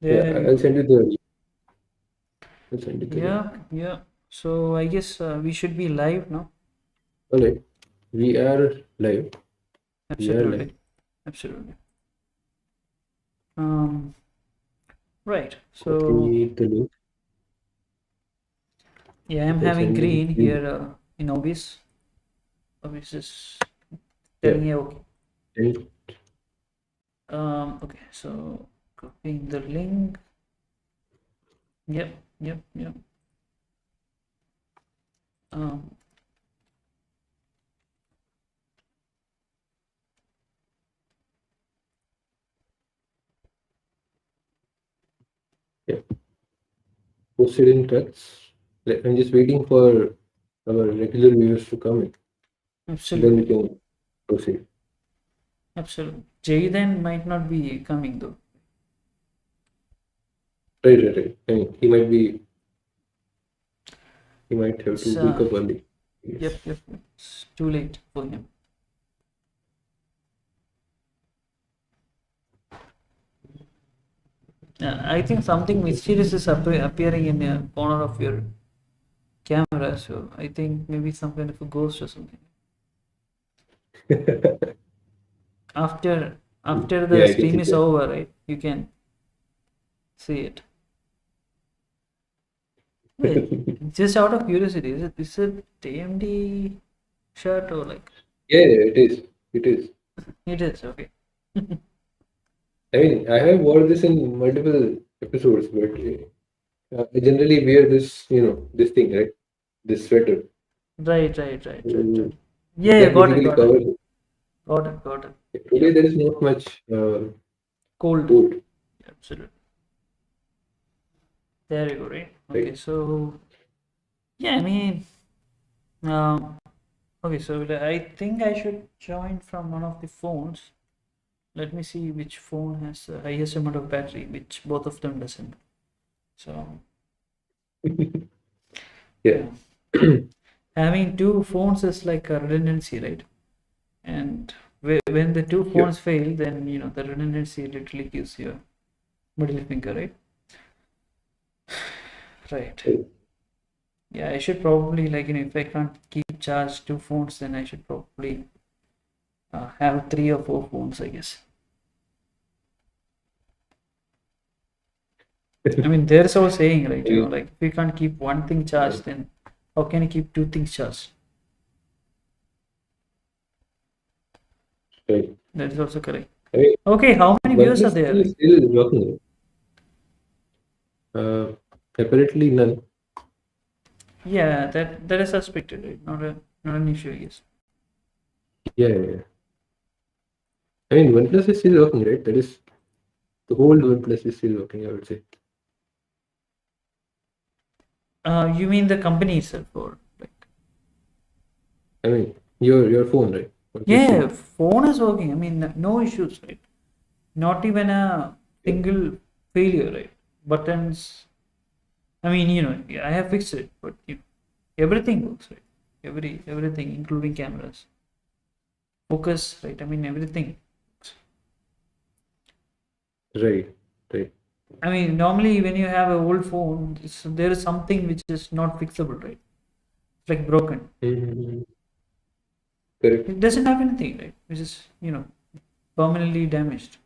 There Yeah, you I'll go. send you the link. Yeah, yeah. So I guess we should be live now. All right, we are live. We are live. Absolutely, absolutely. Um, right. So Copy the link. yeah, You I'm can having send me green the here in Obis. Obis is yeah. telling you okay. And Okay. So copying the link. Yep, yep, yep. Um, yeah, posted in tracks. I'm just waiting for our regular viewers to come in. Then we absolutely, can proceed. absolutely. Jayden might not be coming though. Right. I mean, he might have to It's wake up early. Yes. yep, yep. It's too late for him. I think something mysterious is appearing in a corner of your camera, so I think maybe some kind of a ghost or something. After Yeah, the I can stream see is that. over, right? You can see it. Wait, just out of curiosity, is it AMD shirt or like Yeah, it is. It is. it is okay. I mean, I have worn this in multiple episodes, but I generally wear this, this thing, right? This sweater. Right. So Yeah, yeah, that got it, basically got it, covers it. got it, got it. Today Yep, there is not much cold. cold, Absolutely. There you go, right? Okay, right? so yeah, I mean, um, okay, so I think I should join from one of the phones. Let me see which phone has the highest amount of battery, which both of them doesn't. So Yeah. yeah, having two phones is like a redundancy, right? And when the two Yep. phones fail, then the redundancy literally gives you a middle finger, right? Right. Right. Yeah, I should probably like if I can't keep charge two phones, then I should probably have three or four phones, I guess. I mean, there's our saying, right? I mean, Like if you can't keep one thing charged, then how can you keep two things charged? right. That is also correct. I mean, Okay, how many viewers are OnePlus there? is still working. Uh, Apparently none. Yeah, that is suspected, right? Not an issue, I guess. Yeah. I mean, OnePlus is still working, right? That is the whole OnePlus is still working, I would say. You mean the company itself, or like? I mean, your phone, right? OnePlus Yeah, phone. phone is working. I mean, no issues, right? Not even a Yeah. single failure, right? Buttons. I mean, yeah, I have fixed it, but everything works, right? Everything, including cameras, focus, right? I mean, everything. Right. Right. I mean, normally when you have an old phone, there is something which is not fixable, right? It's like broken. Mhm. Correct. It doesn't have anything, right? Which is permanently damaged.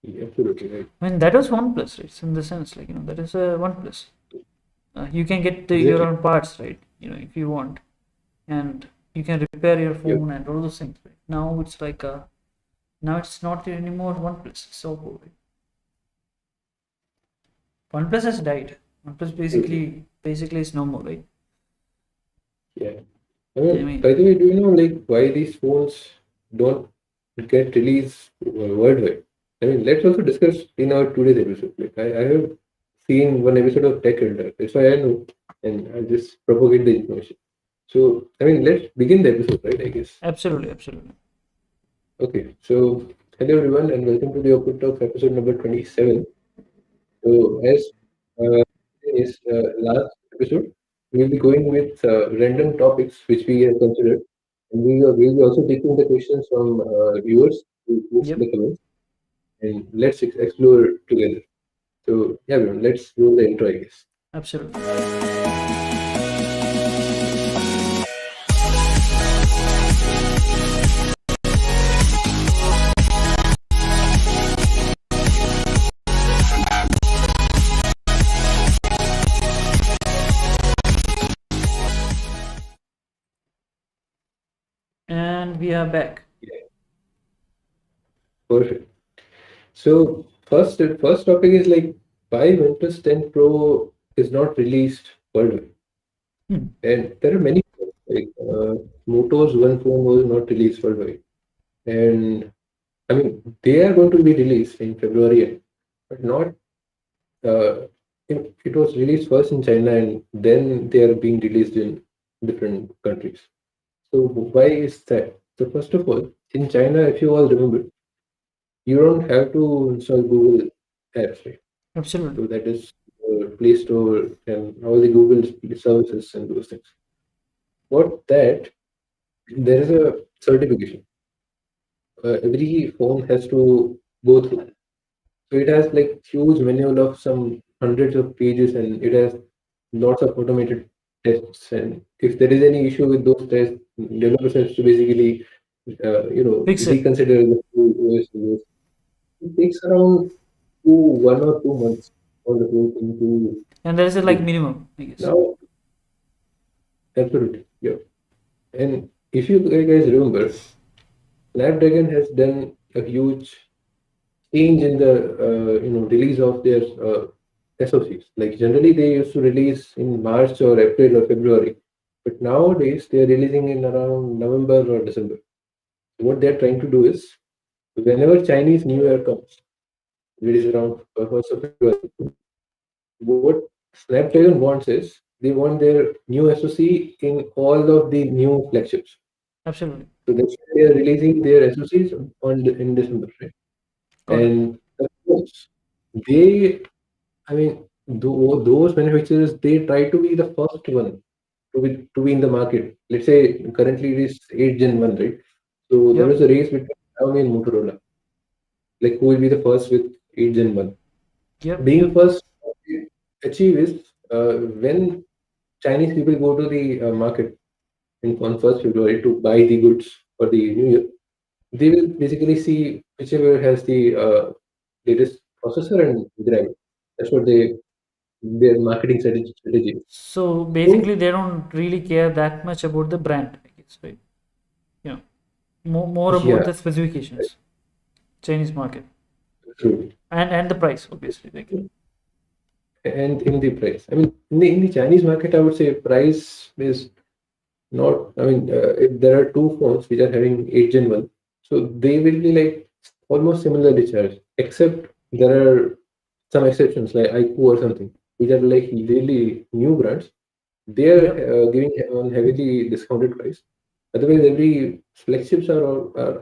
Yeah, absolutely right. I mean, that was OnePlus, right? So in the sense, like that is a OnePlus. You can get your Exactly. own parts, right? If you want, and you can repair your Yep. phone and all those things. Right? Now it's not anymore OnePlus. It's Oppo. Right? OnePlus has died. OnePlus Absolutely. basically is no more, right? Yeah. I I mean, mean, by the way, do you know like why these phones don't get released worldwide? I mean, let's also discuss in our today's episode. Like I have seen one episode of Tech Elder. That's why I know, and I just propagate the information. So I mean, let's begin the episode, right? I guess. absolutely. Okay. So hello everyone, and welcome to the Open Talks episode number 27. So as is last episode, we'll be going with random topics which we have considered, and we'll be also taking the questions from viewers who post in Yep. the comments. and let's explore together. So yeah, everyone, let's roll the intro, I guess. Absolutely. And we are back. Yeah, perfect. So first topic is like why Windows 10 Pro is not released worldwide. Hmm. And there are many phones, like Moto's one phone was not released worldwide. And I mean they are going to be released in February, but not it was released first in China and then they are being released in different countries. So why is that? So first of all, in China, if you all remember, you don't have to install Google apps, right? Absolutely. So that is Play Store and all the Google services and those things. What that there is a certification. Every phone has to go through. So it has like huge manual of some hundreds of pages, and it has lots of automated tests. And if there is any issue with those tests, developers have to basically, Fix it. reconsider the whole OS. It takes around 1 or 2 months for the whole thing to And there is a like do. minimum, I guess. Now, absolutely, yeah. And if you guys remember, Snapdragon has done a huge change in the release of their SoCs. Like generally they used to release in March or April or February, but nowadays they are releasing in around November or December. What they are trying to do is whenever Chinese New Year comes, which is around 1st of February, what Snapdragon wants is they want their new SoC in all of the new flagships. Absolutely. So that's why they are releasing their SoCs in December, right? Got it. And of course, they I mean, those manufacturers they try to be the first one to be in the market. Let's say currently it is 8 Gen 1, right? So there is Yep. a race between Xiaomi and Motorola. Like who will be the first with 8 Gen 1? Yep. Being Yep. first, what they achieve is when Chinese people go to the market on 1st February to buy the goods for the new year, they will basically see whichever has the latest processor and grab it. That's what their marketing strategy. So So basically, they don't really care that much about the brand, I guess, right? You know, more about yeah, the specifications, Chinese market, absolutely. and the price, obviously. Like, And in the price, I mean, in the Chinese market, I would say price is not. I mean, if there are two phones which are having 8 Gen 1, so they will be like almost similarly charged, except there are some exceptions like IQ or something, which are like really new brands. They are yep. giving on heavily discounted price. Otherwise, every flagships are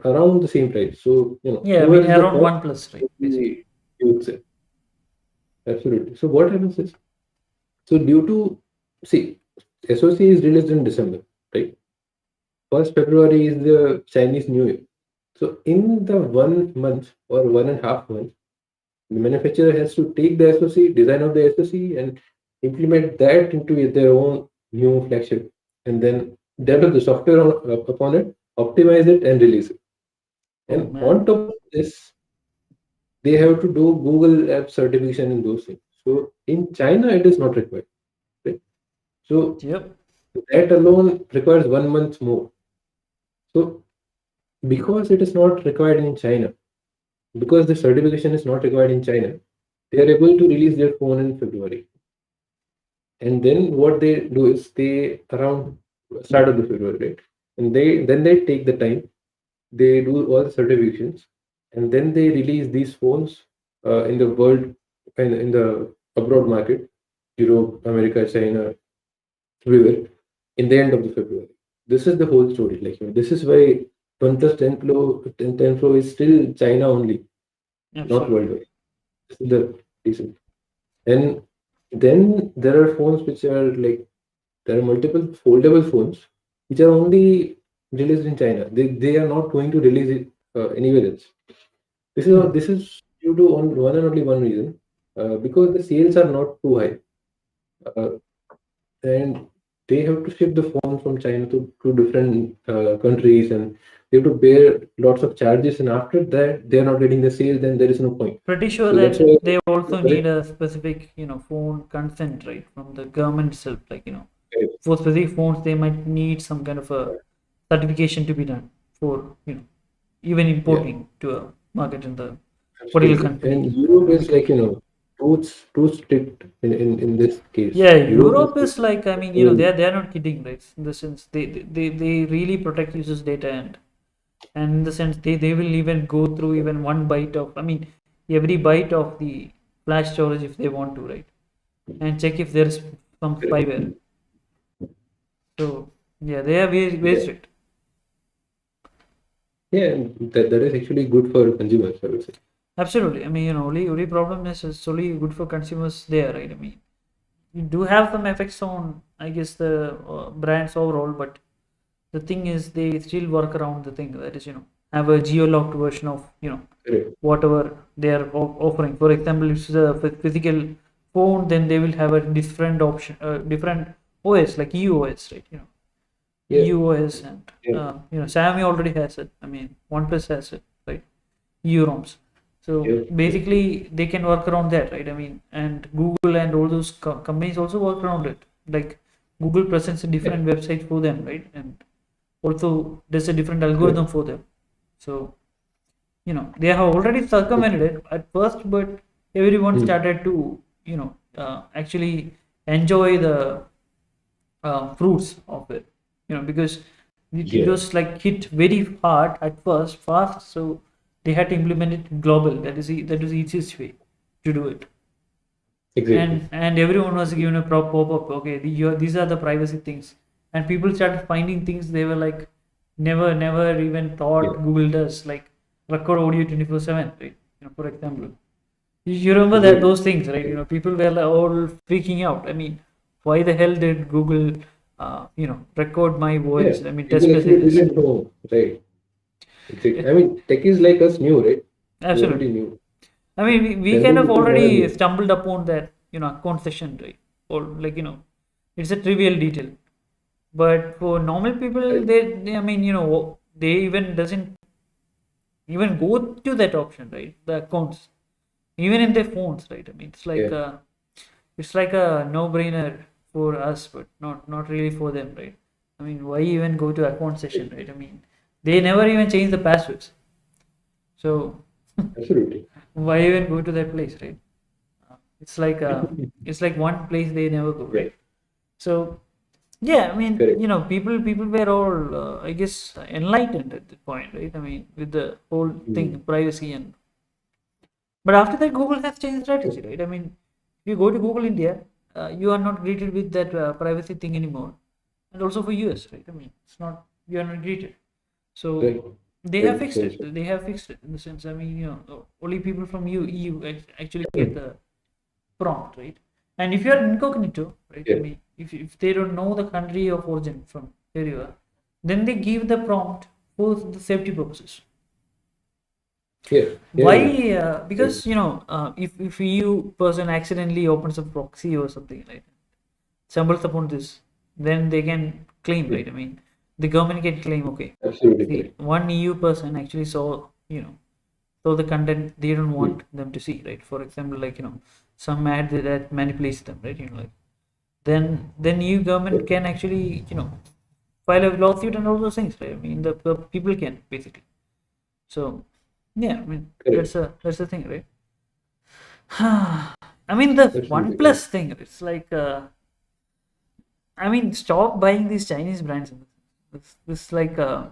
around the same price. So Yeah, I whoever mean is the around first, one plus, right? will Basically. be used it. Absolutely. So what happens is, so due to see, SoC is released in December, right? 1st February is the Chinese New Year. So in the 1 month or 1.5 months, the manufacturer has to take the SoC, design of the SoC, and implement that into their own new flagship, and then develop the software upon it, optimize it, and release it. Oh And man. on top of this, they have to do Google App certification in those things. So in China, it is not required. Right? So Yep. that alone requires 1 month more. So because it is not required in China, because the certification is not required in China, they are able to release their phone in February. And then what they do is they around start of the February, right? And they take the time, they do all the certifications, and then they release these phones in the world and in the abroad market, Europe, America, China, everywhere, in the end of the February. This is the whole story. Like this is why OnePlus 10 Pro, 10 Pro is still China only, not Absolutely. worldwide. This is the reason. And then there are phones which are like there are multiple foldable phones which are only released in China. They are not going to release it anywhere else. This is Hmm. this is due to one and only one reason, because the sales are not too high, uh, and they have to ship the phone from China to different countries, and they have to bear lots of charges. And after that, they are not getting the sales, then there is no point. Pretty sure So that's that why they the also need correct, a specific, phone consent, right, from the government itself. Like, correct, for specific phones, they might need some kind of a certification to be done for, even yeah, importing to a market in the particular absolutely. country And or Europe is like, location. too strict in this case. Yeah, Europe is Europe is like, like, I mean, I mean, they're not kidding, right? In the sense they really protect users' data, and in the sense they will even go through even one byte of, I mean, every byte of the flash storage if they want to, right? And check if there's some spyware. So yeah, they are very yeah, strict. yeah, and that is actually good for consumers, I would say. Absolutely. I mean, only problem is it's only good for consumers there, right? I mean, you do have some effects on, I guess, the brands overall, but the thing is they still work around the thing, that is, have a geo-locked version of, Correct. whatever they are offering. For example, if it's a physical phone, then they will have a different option, different OS like EUOS, right? Yeah, EUOS, and yeah, Xiaomi already has it. I mean, OnePlus has it, right? EUROMs. So yeah, yeah, basically, they can work around that, right? I mean, and Google and all those companies also work around it. Like Google presents a yeah, different website for them, right? And also there's a different correct. algorithm for them. So they have already circumvented it at first, but everyone Hmm. started to actually enjoy the fruits of it, because it Yeah, was like hit very hard at first, fast. So they had to implement it global. That was the easiest way to do it. exactly. And everyone was given a pop up. Okay, these are the privacy things, and people started finding things they were like never even Yeah, thought Google does, like record audio 24/7, right? For example, you remember that exactly. those things, right? People were like all freaking out. I mean, why the hell did Google, record my Yeah, voice? I mean, test people actually messages. didn't know, right? Yeah, Exactly. I mean, tech is like us new, right? We already absolutely. knew. I mean, we kind Generally, of people never already knew. stumbled upon that, account session, right? Or like, it's a trivial detail. But for normal people, Right? they I mean, they even doesn't even go to that option, right? The accounts, even in their phones, right? I mean, Yeah, it's like a no-brainer for us, but not really for them, right? I mean, why even go to account right. session, right? I mean, they never even change the passwords, so Absolutely. why even go to that place, right? It's like it's like one place they never go, Yeah, right? So yeah, I mean, correct. people were all, I guess, enlightened at that point, right? I mean, with the whole Mm. thing, privacy, and but after that, Google has changed Yeah, strategy, right? I mean, if you go to Google India, you are not greeted with that privacy thing anymore, and also for US, right? I mean, it's not, you are not greeted. So right. they have Right. fixed Right. it. They have fixed it in the sense. I mean, only people from EU actually get Hmm. the prompt, right? And if you are incognito, right? I Yeah, mean, if they don't know the country of origin from where you are, then they give the prompt for the safety purposes. yeah, yeah, yeah. Why? Right. Because if EU person accidentally opens a proxy or something, right, stumbles upon this, then they can claim, Hmm. right? I mean, the government can claim, okay, Absolutely see, correct. one EU person actually saw the content they don't Hmm. want them to see, right? For example, like some ad that manipulates them, right? Like then EU Yeah, government can actually file a lawsuit and all those things, right? I mean, the people can basically. So yeah, I mean, correct. that's the thing, right? I mean, the Absolutely correct. OnePlus thing, it's like, I mean, stop buying these Chinese brands. This like, I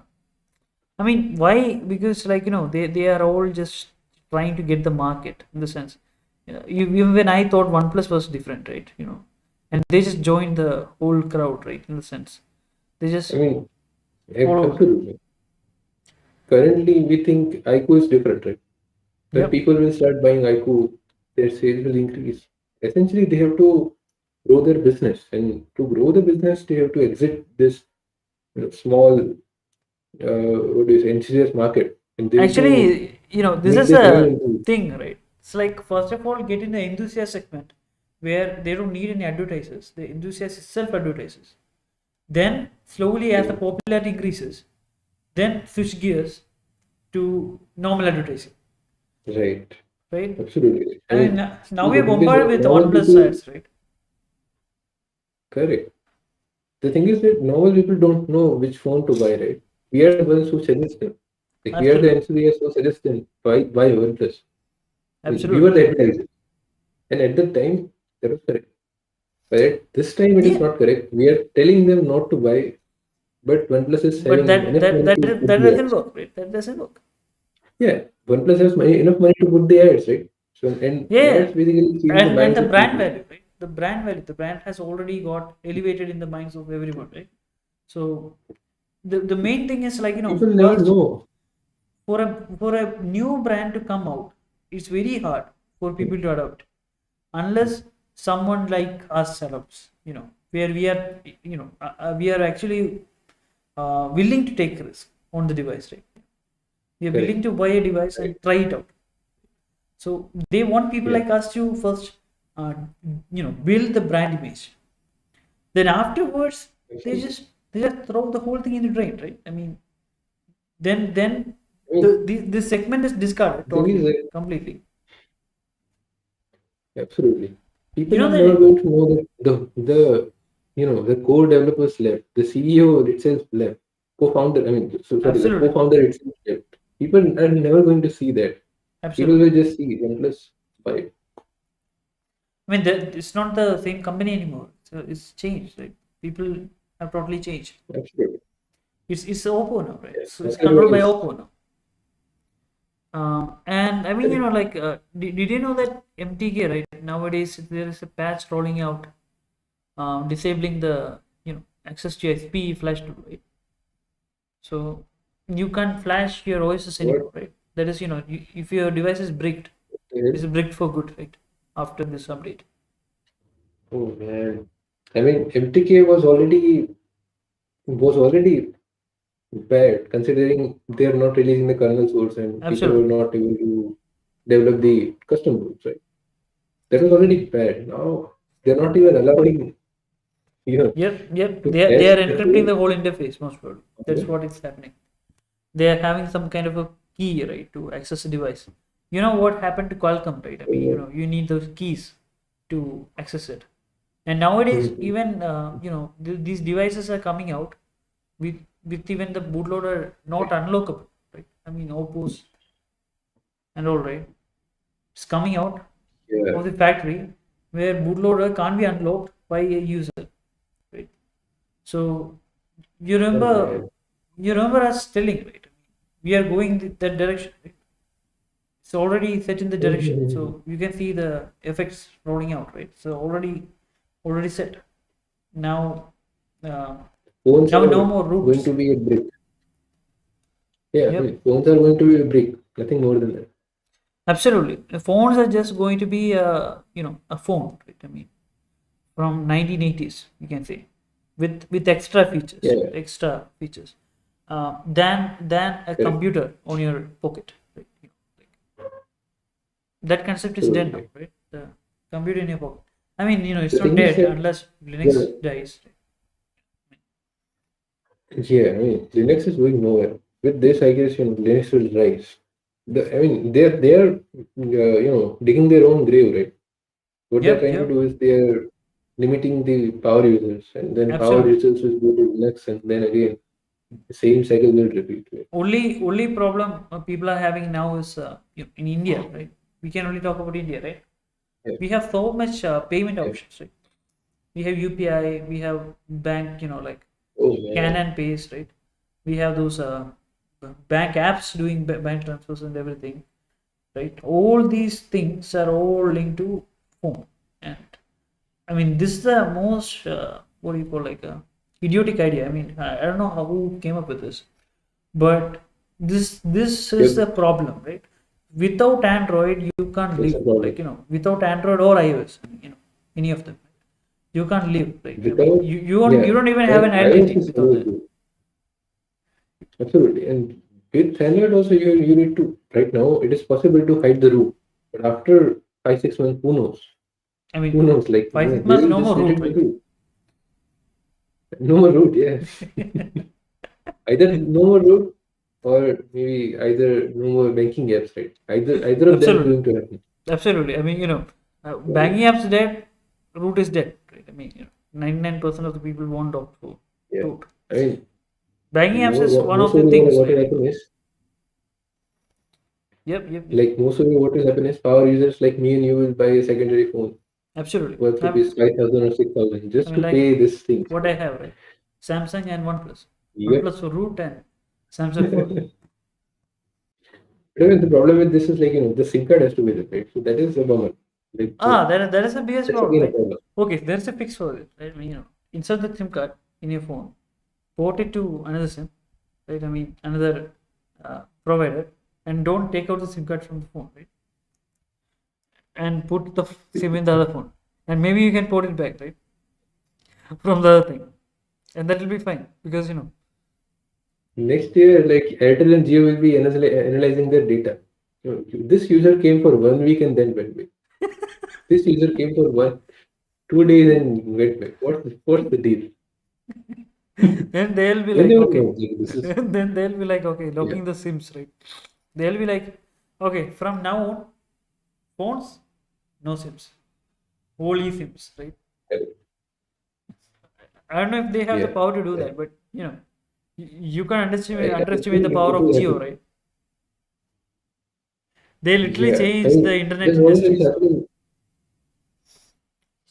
mean, why? Because like they are all just trying to get the market in the sense. Even when I thought OnePlus was different, right? And they just joined the whole crowd, right? In the sense, they I just mean, followed. absolutely. Currently, we think IQ is different, right? When Yep. people will start buying IQ, their sales will increase. Essentially, they have to grow their business, and to grow the business, they have to exit this small, what do you say, insidious market, and they have Actually, to. this make is their revenue a into. thing, right? It's like, first of all, get in the enthusiast segment where they don't need any advertisers. The enthusiast self advertises. Then slowly, as the popularity increases, then switch gears to normal advertising, Right. right? Absolutely. I I mean, mean, now see, we the are thing is bombarded that with normal OnePlus people, ads, right? correct. The thing is that normal people don't know which phone to buy, right? We are the ones who suggest them. Like we are the Absolutely, enthusiasts who suggest them buy OnePlus. I mean, we were absolutely. the advertisers. And at that time, that was correct. But at this time, it is Yeah, not correct. We are telling them not to buy, but OnePlus is but having enough money to put that the doesn't ads. work, right? That doesn't work. Yeah, OnePlus has enough money to put the ads, right? So, and Yeah, ads basically change the and minds the of brand people. value, right? The brand has already got elevated in the minds of everyone, right? So the main thing is, like, People never first, know. for a new brand to come out, it's very hard for people to adopt, unless someone like us celebs, where we are, we are actually willing to take risk on the device, right? We are willing Correct. to buy a device Correct. and try it out. So they want people Yeah. like us to first, uh, build the brand image. Then afterwards, they Absolutely. just they just throw the whole thing in the drain, right? I mean, then I mean, this segment is discarded the thing is totally, that completely. absolutely, You people know are never that going to know that the core developers left, the CEO itself left, co-founder. I mean, so sorry, the absolutely, co-founder itself left. People are never going to see that. People absolutely. will just see OnePlus 5. I mean, it's not the same company anymore. So it's changed, right? People have totally changed. Absolutely. It's Oppo now, right? Yeah. So it's Whatever controlled by is. Oppo now. And I mean, Correct. like, did you know that MTK, right? Nowadays there is a patch rolling out, disabling the, access to SP flash tool, right? So you can't flash your OSs What anymore, right? That is, if your device is bricked, the hell? it's bricked for good, right? After this update. Oh man. I mean, MTK was already bad, considering they are not releasing the kernel source and people were Absolutely. not able to develop the custom rules, right? That was already bad. Now they're not even allowing you know Yep, yep. to They are test the encrypting code. the whole interface, most probably. That's Yeah. what is happening. They are having some kind of a key, right, to access the device. You know what happened to Qualcomm, right? I mean, So, you need those keys to access it. And nowadays, mhm. even, these devices are coming out with even the bootloader not unlockable, right? I mean, Oppo's and all, right? It's coming out Yeah. of the factory where bootloader can't be unlocked by a user, right? So you Oh remember, man. us telling, right? We are going that direction, right? It's already set in the direction, Mhm. so you can see the effects rolling out, right? So already set. Now, uh, Phones now no are more going roots. to be a brick. Yeah, I Yep, mean, phones are going to be a brick. Nothing more than that. absolutely. The phones are just going to be a, a phone, right? I mean, from 1980s, you can say, with extra features, Yeah, than a correct. computer on your pocket, right? Like, that concept is dead now, Absolutely. right? The computer in your pocket. I mean, it's The not thing is dead that unless Linux the dies. yeah, I mean, Linux is going nowhere. With this, I guess Linux will rise. I mean, they're digging their own grave, right? What they're Yep, trying to yep, do is they're limiting the power users, and then power absolutely. users will go to Linux, and then again the same cycle will repeat. Right? Only problem people are having now is, in India, right? We can only talk about India, right? Yeah, We have so much payment yeah. options, right? We have UPI, we have bank, like Oh Scan man, and Paste, right? We have those bank apps doing bank transfers and everything, right? All these things are all linked to phone, and I mean, this is the most, what do you call, like, a idiotic idea. I mean, I don't know how who came up with this, but this is yep, the problem, right? Without Android, you can't that's live. a problem. Like, without Android or iOS, any of them, you can't live. Right? I mean, Without you yeah, don't even have and an iOS identity is without so that. good. Absolutely, and with Android also you need to, right now it is possible to hide the root, but after 5 6 months, who knows? I Who mean, knows? Like, 5 6 they months, will no just more let root, it right? do. No more root, yeah. Either no more root, or maybe either no more banking apps, right? Either of them is Absolutely, going to happen. absolutely. I mean, So, banking apps dead, root is dead, right? I mean, 99% of the people won't opt for yeah. root. I mean, Banking apps is one most of of the the things, what right? will happen is, Yep. like most of the what will happen is power users like me and you will buy a secondary phone Absolutely. worth rupees 5,000 or 6,000 I just mean, to like pay this thing. what I have, right? Samsung and OnePlus. Yep. OnePlus for root and Samsung for. But the problem with this is, like, the SIM card has to be there, right? So that is a bummer. Like, That is the biggest that's problem, again a right? problem. Okay, there's a fix for it, right? I mean, insert the SIM card in your phone, port it to another SIM, right? I mean, another provider, and don't take out the SIM card from the phone, right? And put the SIM in the other phone, and maybe you can port it back, right? From the other thing, and that will be fine because Next year, like, Airtel and Jio will be analyzing their data. This user came for 1 week and then went back. This user came for 2 days and went back. What's the deal? then they'll be Then like, they will okay, know. Like, this is, then they'll be like, okay, yeah, locking the SIMs, right? They'll be like, okay, from now on, phones, no SIMs, only SIMs, right? I don't know if they have the yeah, power to do yeah. that, but you can I underestimate the think power it of will Geo, happen. right? They literally Yeah, I changed the mean, internet there's one thing industries. happening.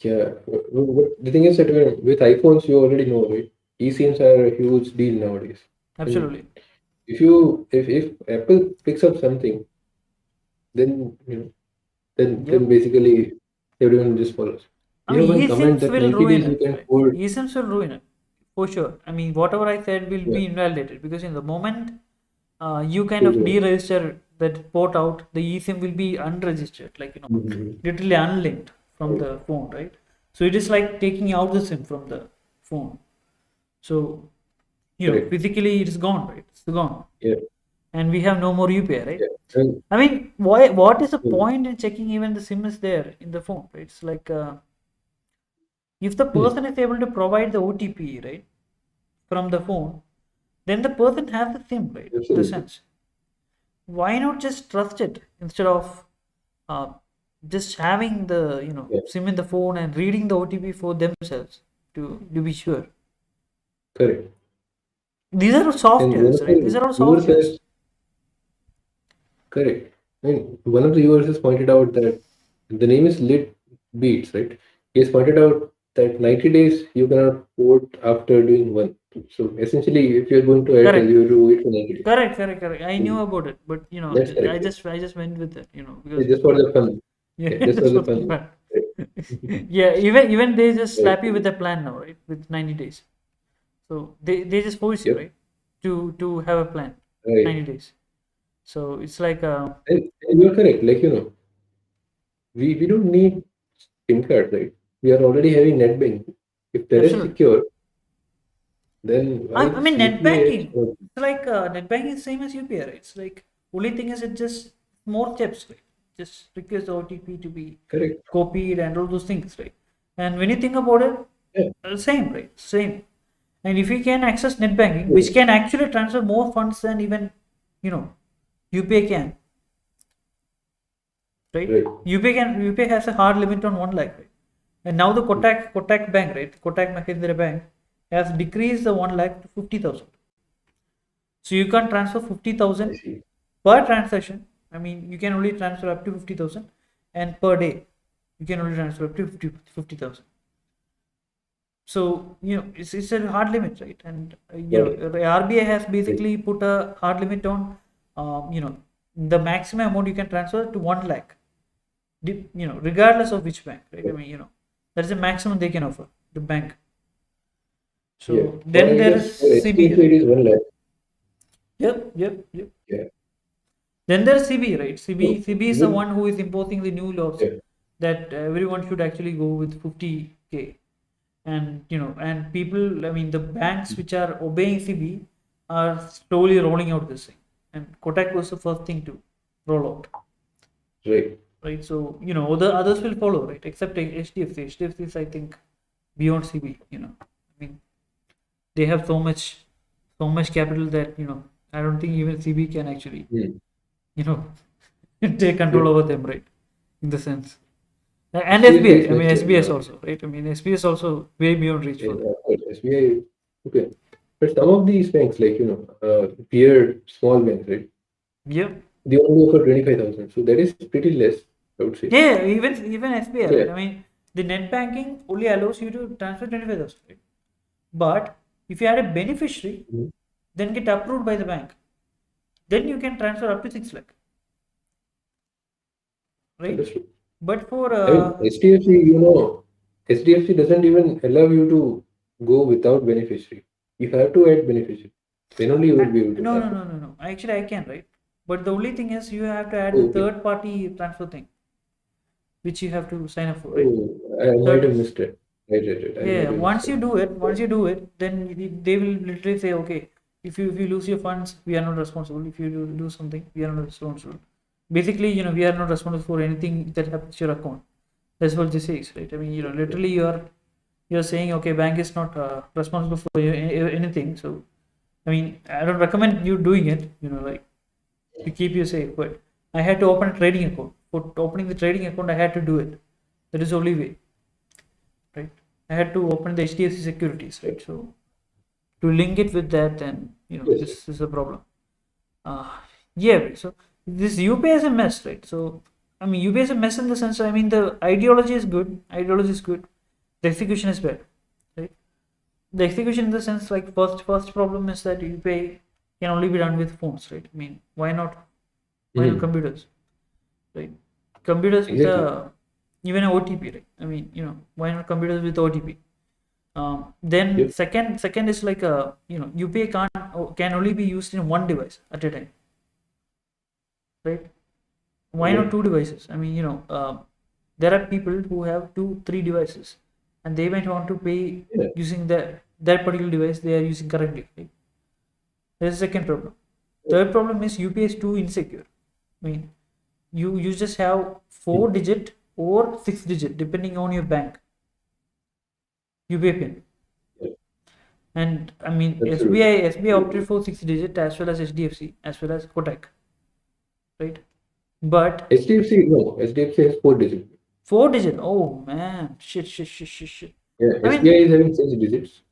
Yeah, the thing is that with iPhones, you already know, right? eSIMs are a huge deal nowadays. And Absolutely. if Apple picks up something, then then Yep. basically everyone just follows. I You have mean, one comment eSIMs that will 90 ruin days you it, can right? hold. eSIMs will ruin it for sure. I mean, whatever I said will Yeah, be invalidated because in the moment you kind true, of true. deregister that port out, the eSIM will be unregistered, like Mhm. literally unlinked from Right. the phone, right? So it is like taking out the SIM from the phone. So Correct. physically it is gone, right? It's gone, Yeah, and we have no more UPI, right? yeah. And, I mean, why? What is the hmm, point in checking even the SIM is there in the phone, right? It's like if the hmm, person is able to provide the OTP, right, from the phone, then the person has the SIM, right? In the absolutely. sense, why not just trust it instead of uh, just having the Yeah, SIM in the phone and reading the OTP for themselves to be sure. correct. These are all And one softwares, of right? These the are all viewers softwares. has correct. I mean, one of the viewers has pointed out that the name is Lit Beats, right? He has pointed out that 90 days you cannot port after doing one. So essentially, if you're going to Airtel, Correct. you have to wait for 90 days. Correct. I knew Mm, about it, but that's correct. I just went with it, because Just for the fun. yeah, Yeah, just for just for the the fun. fun. Yeah, even they just Right. slap you with a plan now, right? With 90 days. So they just force you, Yep. right? To have a plan, Right. 90 days. So it's like And you're correct. Like, we don't need SIM card, right? We are already having net banking. If that is absolutely. secure, then why I this mean, net UPI banking. apps? Not It's like net banking is same as UPI, right? It's like only thing is it just more steps, right? Just requires the OTP to be correct. copied and all those things, right? And when you think about it, Yeah. same, right? Same. And if you can access net banking, which True. can actually transfer more funds than even you know UPI can, right? Right. UPI has a hard limit on 1 lakh, right? And now the Kotak Bank, right? Kotak Mahindra Bank has decreased the 1 lakh to 50,000. So you can transfer I 50,000 see. per transaction. I mean, you can only transfer up to 50,000, and per day you can only transfer up to 50,000. So it's a hard limit, right? And Right. the RBI has Right. basically put a hard limit on the maximum amount you can transfer to 1 lakh, regardless of which bank, right? I Right. mean, that is the maximum they can offer the bank. Yeah. So For, then I there is guess, for CB, HDFC, it right? is 1 lakh. Yep. Yeah. Then there's CB, right? So, CB is the with, one who is imposing the new laws yeah. that everyone should actually go with 50K. And people, I mean, the banks which are obeying CB are slowly rolling out this thing. and Kotak was the first thing to roll out, Right. right? So the others will follow, right? Except HDFC. HDFC is, I think, beyond CB. I mean, they have so much capital that I don't think even CB can actually Mm. you know take control Yep. over them, right? In the sense. And HDFC SBI, is I mean next SBS level. also, right? I mean SBS also way beyond reach for them. Of course, SBI. Okay. But some of these banks, like, peer small banks, right? Yeah, They only offer 25,000. So that is pretty less, I would say. yeah, even SBI, Yeah. right? I mean the net banking only allows you to transfer 25,000, right? But if you had a beneficiary, Mhm. then get approved by the bank, then you can transfer up to 6 lakh, right? Understood. But for I mean, HDFC, HDFC doesn't even allow you to go without beneficiary. You have to add beneficiary. Then only you will be able to no, no, transfer. no, no, no. Actually, I can, right? But the only thing is you have to add the Oh, okay. third party transfer thing, which you have to sign up for, right? Oh, I might have Third, missed it. Right. I yeah. might have missed Once it. you do it, then they will literally say, okay, if you lose your funds, we are not responsible. If you do something, we are not responsible. Basically, we are not responsible for anything that happens to your account. That's what this says, right? I mean, literally you're saying, okay, bank is not responsible for anything. So, I mean, I don't recommend you doing it, like to keep you safe. But I had to open a trading account. For opening the trading account, I had to do it. That is the only way, right? I had to open the HDFC securities, right? So to link it with that, and Yes. this is a problem. Uh, yeah. So this UPI is a mess, right? So I mean, UPI is a mess in the sense. I mean, the ideology is good. Ideology is good. The execution is bad, right? The execution in the sense, like, first problem is that UPI can only be done with phones, right? I mean, why not Mhm. computers, right? Computers with Exactly. a even a OTP, right? I mean, why not computers with OTP? Then Yep. second is like a UPI can only be used in one device at a time, right? Why not Right. two devices? I mean, there are people who have 2 3 devices, and they might want to pay Yeah. using that particular device they are using currently, right? There's a second problem. Third problem is UPI is too insecure. I mean, you just have 4 digit or 6 digit depending on your bank UPI pin. Yeah. And I mean, Absolutely. SBI opted for 6 digit, as well as HDFC, as well as Kotak, right? But HDFC, no, HDFC has 4 digits. 4 digit, oh man, shit. Yeah, I SBI mean, is having 6 digits.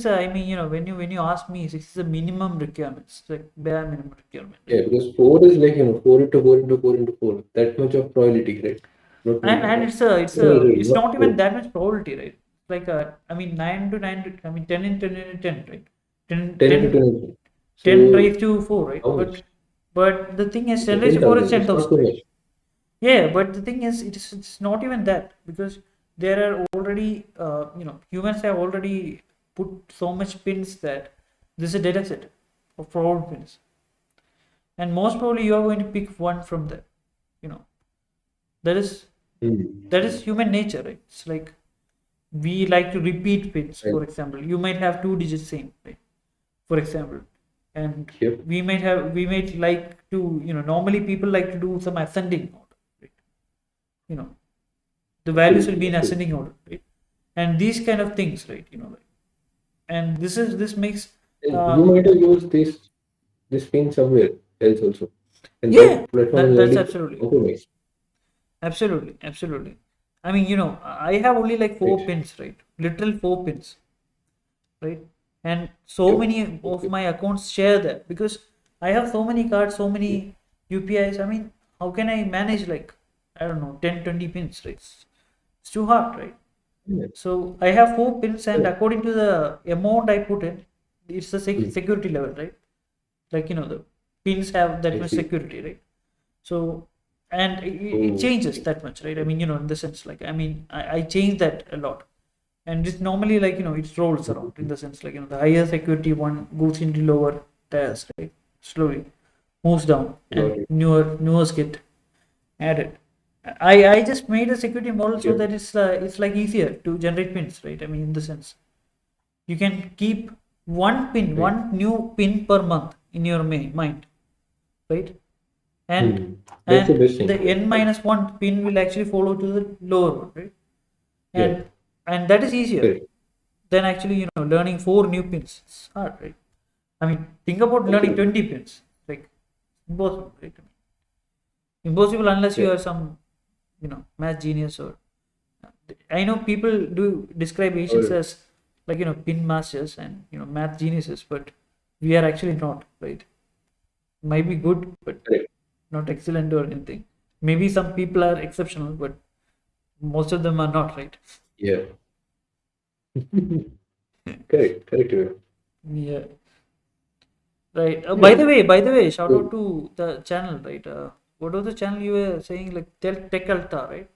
I mean, when you ask me, 6 is a minimum requirement. It's like bare minimum requirement, Yeah, right? because 4 is like, 4 into 4 into 4 into 4. That much of probability, right? Not And minimum, but it's not not even 4. that much probability, right? Like I mean, 9 to 9 to, I mean, 10 into 10 into 10, right? 10 10 into 10 10 into 10. 10 So, raised to 4, right? how But much? the thing is, 10 raised to 4 is 10,000. It's not 10,000, so right? much. Yeah, but the thing is, it's not even that, because there are already humans have already put so much pins that this is a data set of probable pins, and most probably you are going to pick one from there. You know that is Hmm. human nature, right? It's like we like to repeat pins. For And example, you might have 2 digits same, right? For example, and yep. we might like to normally people like to do some ascending order, right? You know the values will Absolutely. be in Of course. ascending order, right? And these kind of things, right? Like, and this makes And you uh might have used this pin somewhere else also. And yeah, that platform is that's already absolutely, compromised. absolutely. I mean, I have only like Right. 4 pins, right? Literal 4 pins, right? And so Yep. many of Okay. my accounts share that, because I have so many cards, so many UPIs. I mean, how can I manage, like, I don't know, 10 20 pins, right? It's too hard, right? Yeah. So I have 4 pins, and Yeah. according to the amount I put in, it's the Hmm. security level, right? Like, the pins have that I much see. security, right? So, and it Oh, changes okay. that much, right? I mean, in the sense, like, I mean, I change that a lot, and it's normally like it rolls around, in the sense, like, the higher security one goes into lower tiers, right? Slowly moves down, Got and it. newers get added. I just made a security model so Yep. that it's like easier to generate pins, right? I mean, in the sense, you can keep Right. one new pin per month, in your mind, right? And Hmm. That's the best thing. the n-1 pin will actually follow to the lower one, right? Yeah, And that is easier correct. than actually learning 4 new pins. It's hard, right? I mean, think about learning Absolutely. 20 pins, like impossible, right? Impossible unless Yeah. you are some math genius. Or I know people do describe Asians Or as like pin masters and math geniuses, but we are actually not, right? Might be good, but correct. not excellent or anything. Maybe some people are exceptional, but most of them are not, right? Yeah. Correct. Correct. Yeah. Yeah, right. Yeah. By the way, shout out So, to the channel, right? What was the channel you were saying, like Tech Alta, right?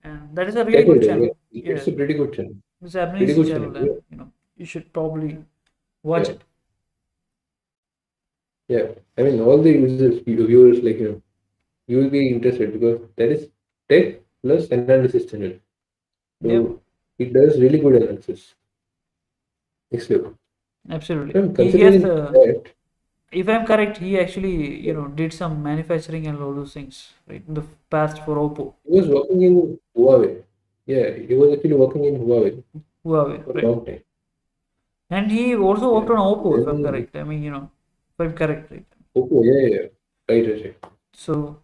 And that is a really tech good elder, yeah. channel. Yeah, It's a pretty good channel. it's an Pretty amazing good channel. channel, Yeah. and you should probably watch Yeah. it. Yeah. I mean, all the users, viewers, like, you will be interested because that is tech plus analysis channel. Yep, So it does really good analysis. Excellent. absolutely. So He has considering that, if I'm correct, he actually yeah, did some manufacturing and all those things, right, in the past for Oppo, he was working in Huawei. Yeah, he was actually working in Huawei Huawei, for a right? long time. And he also Yeah. worked on Oppo, if I'm Then correct. I mean, if I'm correct, right? Oppo, yeah, yeah, yeah. Right, right, right. So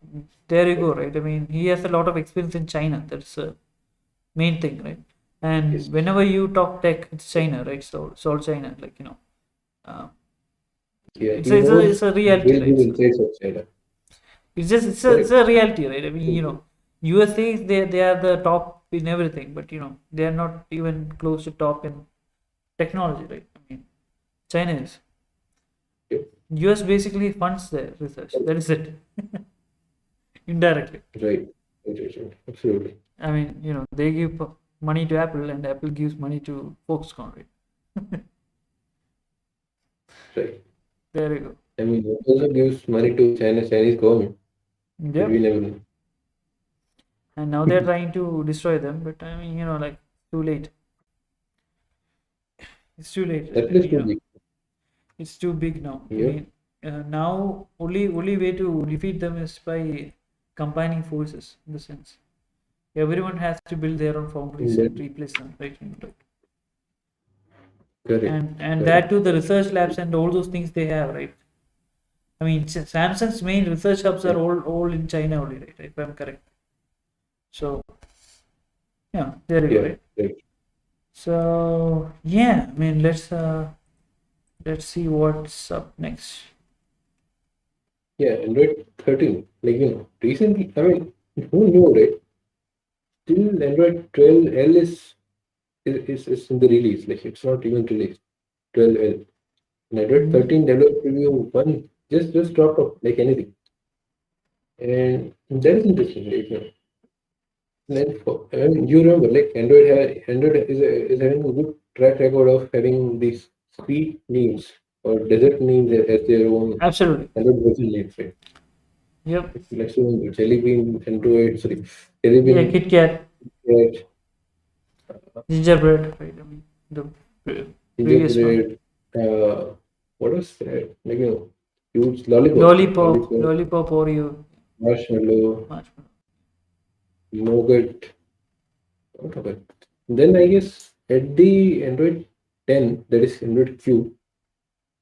there you Right. go, right? I mean, he has a lot of experience in China. That's the main thing, right? And Yes. whenever you talk tech, it's China, right? So it's all China, like uh, Yeah, it's he a, it's a knows it's a reality, very right? good So insights of China. it's just it's Correct. a reality, right? I mean, Absolutely. USA is they are the top in everything, but they are not even close to top in technology, right? I mean, China is. Yeah. US basically funds their research. That is it. Indirectly. Right. Right, right, right. Absolutely. I mean, they give money to Apple and Apple gives money to Foxconn, right? Right. There you go. I mean, it also gives money to Chinese government, but we Yep. never know. And now they're trying to destroy them, but I mean, like too late. It's too late, right? I Apple is mean, too big. it's too big now. I Yeah. mean, now only way to defeat them is by combining forces. In the sense, everyone has to build their own In foundries that, and replace them, right? correct. And that Correct. too, the research labs and all those things they have, right? I mean, Samsung's main research hubs Yeah. are all in China only, right? If I'm correct. So yeah, there you go, Yeah. right? Right. So yeah, I mean, let's see what's up next. Yeah. Android 13. Like, recently, I mean, who knew, right? Still, Android 12L is in the release. Like, it's not even released. 12L. And Android Mhm. 13 developed preview 1 just dropped off like anything. And that is interesting, right? Then I mean, you remember, like Android is having a good track record of having these sweet names or desert names as their own Absolutely. Android version names, right? Yep. Like so, Jelly Bean Android, sorry, Jelly Yeah, Bean, Kit Kat, Cat, gingerbread, right? I mean, the previous one. Gingerbread, what was that? Like, huge lollipop, lollipop, Lollipop Oreo, marshmallow, marshmallow. nougat, what of it? Then I guess at the Android 10, that is Android Q,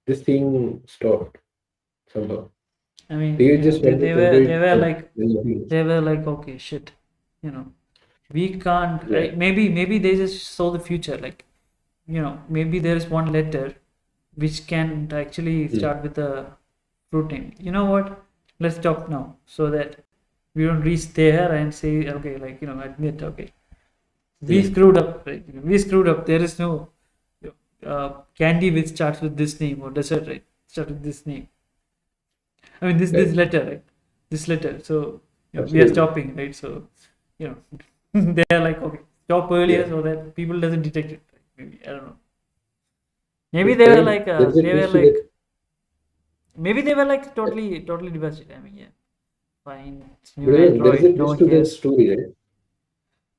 this thing stopped somehow. I mean, They just went with they Android were 10. like Then nothing else. okay, shit, you know, we can't. Yeah. Maybe they just saw the future, like maybe there is one letter which can actually Hmm. start with a fruit name. You know what? Let's stop now so that we don't reach there and say okay, like admit okay, we Hmm. screwed up, right? We screwed up. There is no candy which starts with this name or dessert, right? Start with this name. I mean this Right. letter, right? This letter. So we are Absolutely. stopping, right? So you they are like okay, stop earlier Yeah. so that people doesn't detect it. Right? Maybe I don't know. Maybe But then there is a twist to that. they were like totally devastated. I mean yeah, fine. It's new There is a Android, no twist one to that cares. story, right?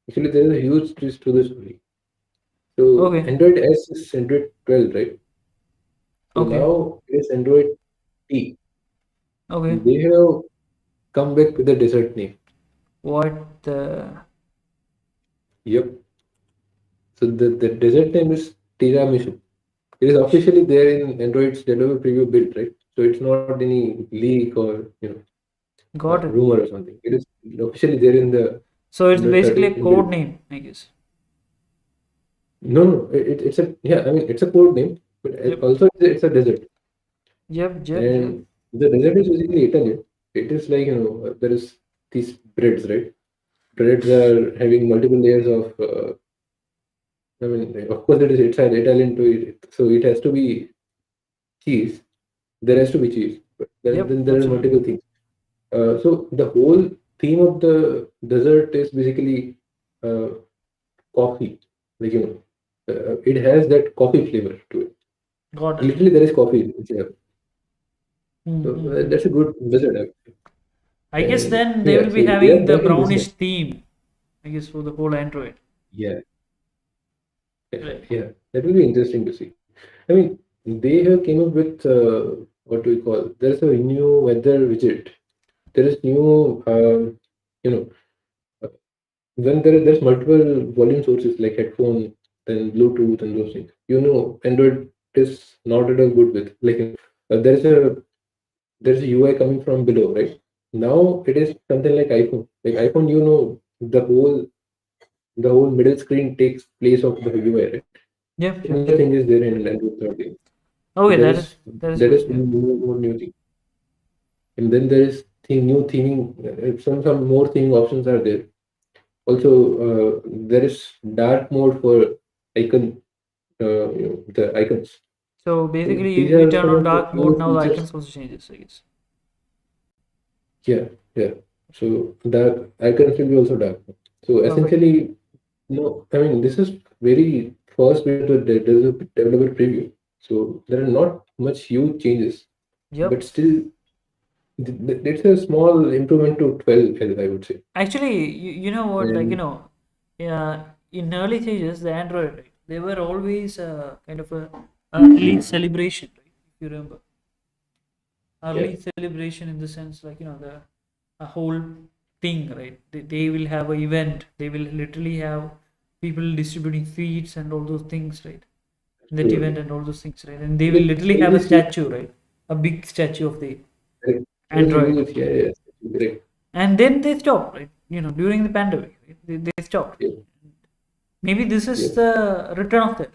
Actually, there is a huge twist to the story. So Okay, Android S is Android 12, right? So okay. now it is Android T. Okay. They have come back with a dessert name. What the? Yep. So the dessert name is tiramisu. It is officially there in Android's developer preview build, right? So it's not any leak or Got it. rumor or something. It is officially there in the So it's basically a 13 code build. name, I guess. No, no, it's a yeah. I mean, it's a code name, but Yep. also it's a dessert, Yep. Yep. Yep. and the dessert is basically Italian. It is like there is these breads, right? Breads are having multiple layers of. I mean, of course, it's an Italian to it, so it has to be cheese. There has to be cheese, but then Yep. there are Absolutely. multiple things. So the whole theme of the dessert is basically uh, coffee. Like it has that coffee flavor to it. Got it. Literally, there is coffee. So Mm-hmm. that's a good dessert, actually. I guess And then they yeah, will be so they are having the back in brownish business. theme, I guess, for the whole Android. Yeah, yeah, Right. yeah. That will be interesting to see. I mean, they have came up with what do we call? There's a new weather widget. There is new, you know, uh, when there's multiple volume sources like headphone, then Bluetooth and those things. Android is not at all good with. Like there's a UI coming from below, right? Now it is something like iPhone. Like iPhone, the whole middle screen takes place of the UI, right? Yep. Yep. Similar thing is there in Android 13. So Okay. there That is is that is that good. is Yeah. one new thing, and then there is new theming. Some more theming options are there. Also, there is dark mode for icon. The icons. So So basically, these you are turn some on of the dark mode new now. The features. icons also changes, I guess. Yeah, yeah. So dark icons will be also dark. So Perfect. essentially, no, I mean, this is very first bit of the developer preview. So there are not much huge changes, but Yep. still, it's a small improvement to 12, I would say. Actually, you know what? Like, And in early stages, the Android, right, they were always kind of a early celebration, right? If you remember, yeah, early celebration in the sense, like, the a whole thing, right? They will have an event. They will literally have people distributing feeds and all those things, right? That event absolutely. and all those things, right? And they will Like, literally I have a just see statue, right? A big statue of the correct. It was Android, huge, yeah, yeah, great. and then they stopped, right? During the pandemic, right? They stopped. Yeah, Maybe this yeah, is the return of that.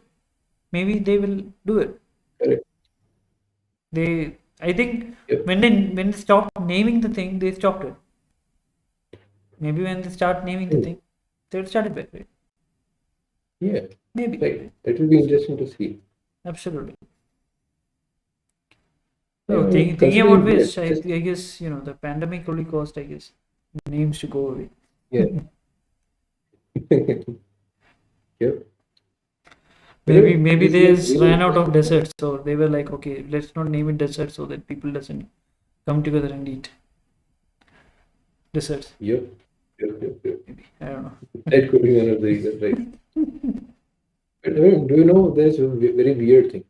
Maybe they will do it. correct. I think Yep. when they stopped naming the thing, they stopped it. Maybe when they start naming the Hmm. thing, they'll start it back, right? Yeah, Maybe, right. That will be interesting to see. absolutely. I So mean, thinking about considering we are which, just I guess the pandemic only caused, I guess, names to go away. yeah. Yep. But I Maybe mean, maybe this they like just really ran out of interesting. desserts, so they were like, okay, let's not name it desert so that people doesn't come together and eat desserts. Yep. Yep. Yep. Yep. Maybe I don't know. That could be one of the reasons, right? But I mean, do you know there's a very weird thing?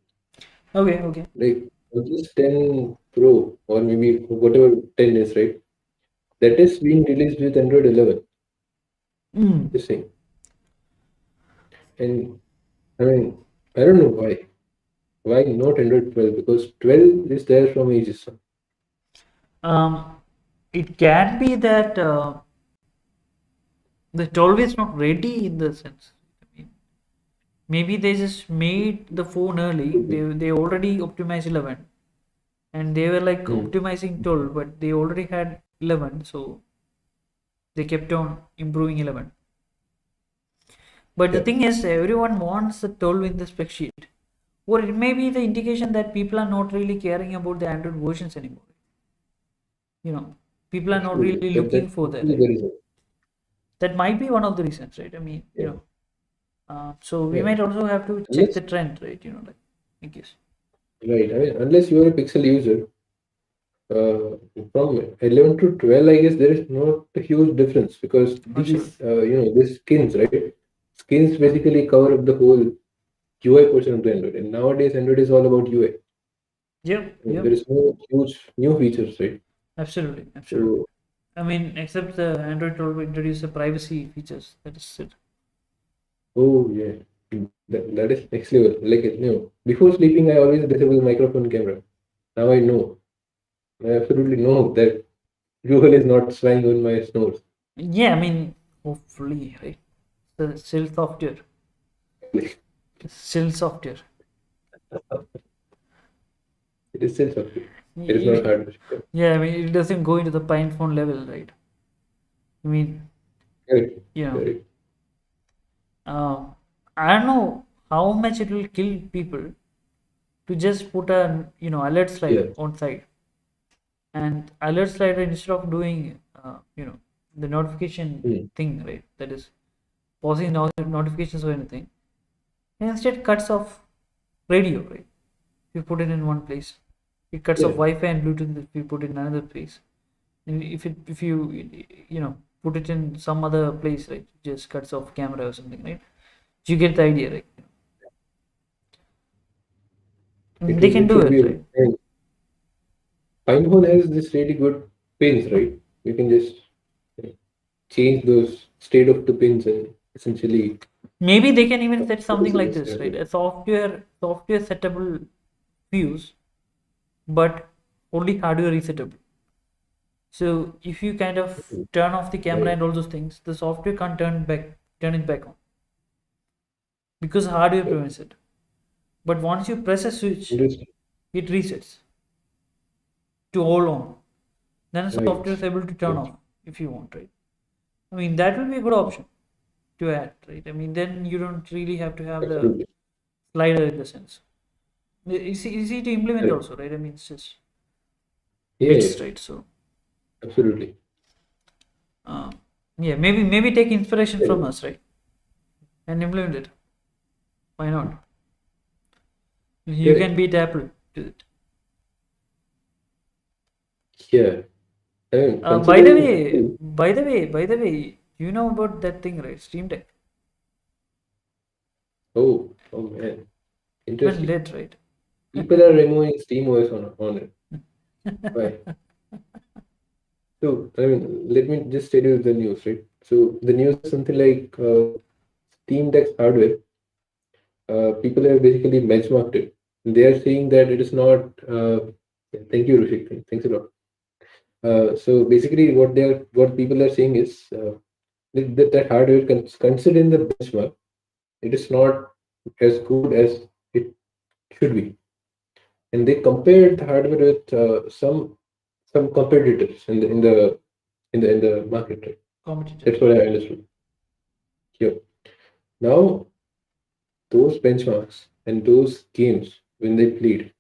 Okay, okay. Like this 10 Pro or maybe whatever 10 is, right? That is being released with Android 11. Mm. Just saying. And I mean, I don't know why. Why not Android 12? Because 12 is there from ages. Um, it can be that the 12 is not ready in the sense. I mean, maybe they just made the phone early. Could They be. they already optimized 11, and they were like Hmm. optimizing 12, but they already had 11, so they kept on improving 11. But the Yeah. thing is, everyone wants the 12 in the spec sheet. Or it may be the indication that people are not really caring about the Android versions anymore. People are not Absolutely. really That looking for could that, be right? the reason. That might be one of the reasons, right? I mean, Yeah. so we Yeah. might also have to check Unless the trend, right? Like, in case. right. I mean, unless you are a Pixel user, from 11 to 12, I guess there is not a huge difference because Absolutely. these skins, right? Skins basically cover up the whole UI portion of the Android. And nowadays, Android is all about UI. Yep, I mean, yep, there is no huge new features, right? absolutely, absolutely. So, I mean, except the Android will introduce the privacy features. That is it. oh yeah, that is next level. Like, before sleeping, I always disable microphone camera. Now I know. I absolutely know that Google is not spying on my snores. Yeah, I mean, hopefully, right? The still software, still software. It is still something. It is not Y- hard. Yeah, I mean, it doesn't go into the pine phone level, right? I mean, Correct. you know, Correct. uh, I don't know how much it will kill people to just put a alert Yeah. slider on side, and alert slider instead of doing the notification Mm. thing, right? That is pausing notifications or anything. It instead cuts off radio, right? If you put it in one place, it cuts off Yeah. Wi-Fi and Bluetooth if you put it in another place. And if you put it in some other place, right, it just cuts off camera or something, right? You get the idea, right? They can It do should be it, a right? and Pinehole has this really good pins, right? You can just uh, change those state of the pins and essentially Maybe they can even set something use like this this, kind of right? thing. A software settable fuse, but only hardware resettable. So if you kind of turn off the camera Right. and all those things, the software can't turn it back on because hardware Right. prevents it. But once you press a switch, Interesting. it resets to all on. Then the software Right. is able to turn Right. off if you want, right? I mean, that will be a good option to add, right? I mean, then you don't really have to have the Absolutely. slider in the sense. It's easy to implement Correct. also, right? I mean, it's just Yeah, yeah. bits, right? So, Absolutely. uh, yeah, maybe take inspiration Yeah. from us, right? And implement it. Why not? You Yeah. can beat Apple to it. Yeah. I mean, By the considering way, you know about that thing, right? Steam Deck. oh man, Even interesting. lit, right? People are removing SteamOS on it. Why? So, I mean, let me just tell you the news, right? So, the news is something like Steam Deck's hardware. People have basically benchmarked it. They are saying that it is not. Thank you, Rushik. Thanks a lot. So basically, what people are saying is that hardware considered in the benchmark, it is not as good as it should be, and they compared the hardware with some competitors in the market. Right? That's Competitors. what I understood. Here now, those benchmarks and those games when they played,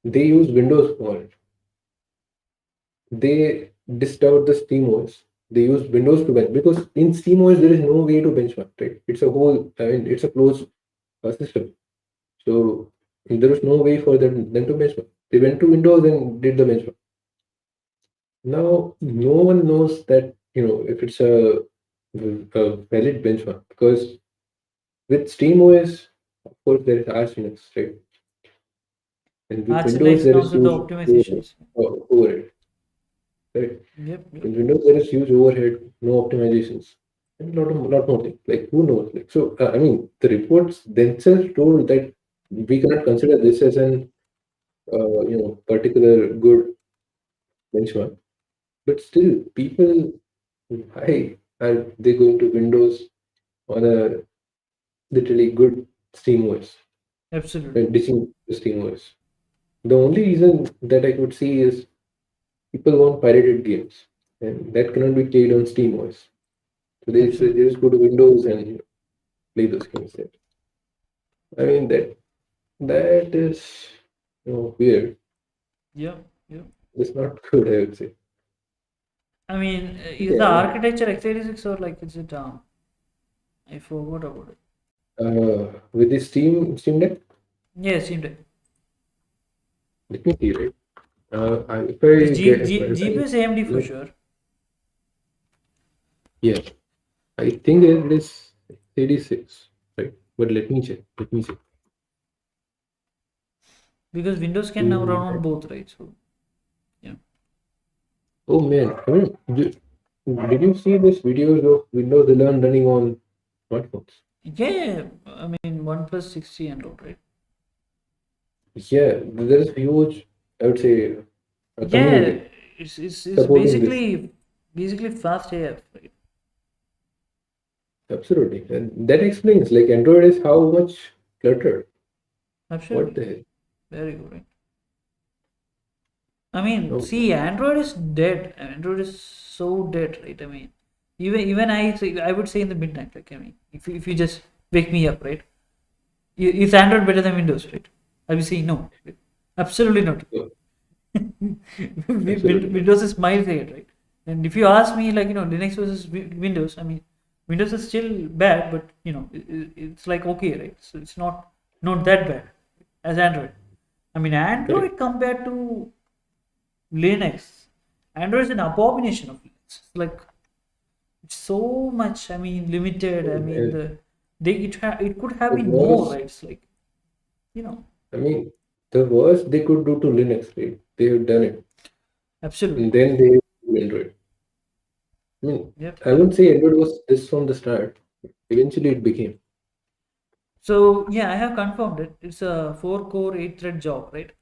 they use Windows for it. They dissed out the SteamOS. They use Windows to bench because in SteamOS there is no way to benchmark, right? It's a whole, I mean, it's a closed system. So there was no way for them to benchmark. They went to Windows and did the benchmark. Now no one knows that if it's a valid benchmark because with SteamOS, of course there is Arch right? And with Arch Windows Linux there comes is with the huge optimizations. overhead, right? Yep, yep. In Windows, there is huge overhead, no optimizations, and lot more things. Like who knows? Like so, I mean, the reports themselves told that we cannot consider this as an particular good benchmark. But still, people, why are they going to Windows on a literally good SteamOS Absolutely. and ditching the SteamOS? The only reason that I could see is people want pirated games, and that cannot be played on SteamOS. So they Absolutely. just go to Windows and play those games there. I mean that is weird. Yep, yep. It's not good, I would say. I mean, is Yeah, the I mean, architecture x86 or like is it I forgot about it. with the Steam Deck, Yeah, Steam Deck. let me see, right? If The I get if GPU is AMD for I sure. yeah, I think it is 86, right? But let me check. Let me check. because Windows can now run on both, right? So yeah. Oh man, I mean, did you see these videos of Windows 11 running on smartphones? Yeah, I mean OnePlus 60 and all, right? Yeah, there is huge, I would say, a Yeah, community it's supporting this. basically fast AF, right? Absolutely. And that explains, like, Android is how much cluttered. What Absolutely, the hell? very good, right? I mean, No, see, Android is dead. Android is so dead, right? I mean, even I would say in the midnight, like I mean, if you just wake me up, right? Is Android better than Windows, right? I will say no, right? Absolutely not. no, absolutely not. Windows is miles ahead, right? And if you ask me, like Linux versus Windows, I mean, Windows is still bad, but it's like okay, right? So it's not that bad as Android. I mean, Correct. Android compared to Linux, Android is an abomination of Linux. It's like it's so much. I mean, limited. I mean, And it could have the been more, worst, right? It's like you know, I mean, the worst they could do to Linux, right? They have done it. And absolutely. then they do Android. I mean, Yep. I wouldn't say Android was this from the start. Eventually it became. So yeah, I have confirmed it. It's a 4-core 8-thread job, right?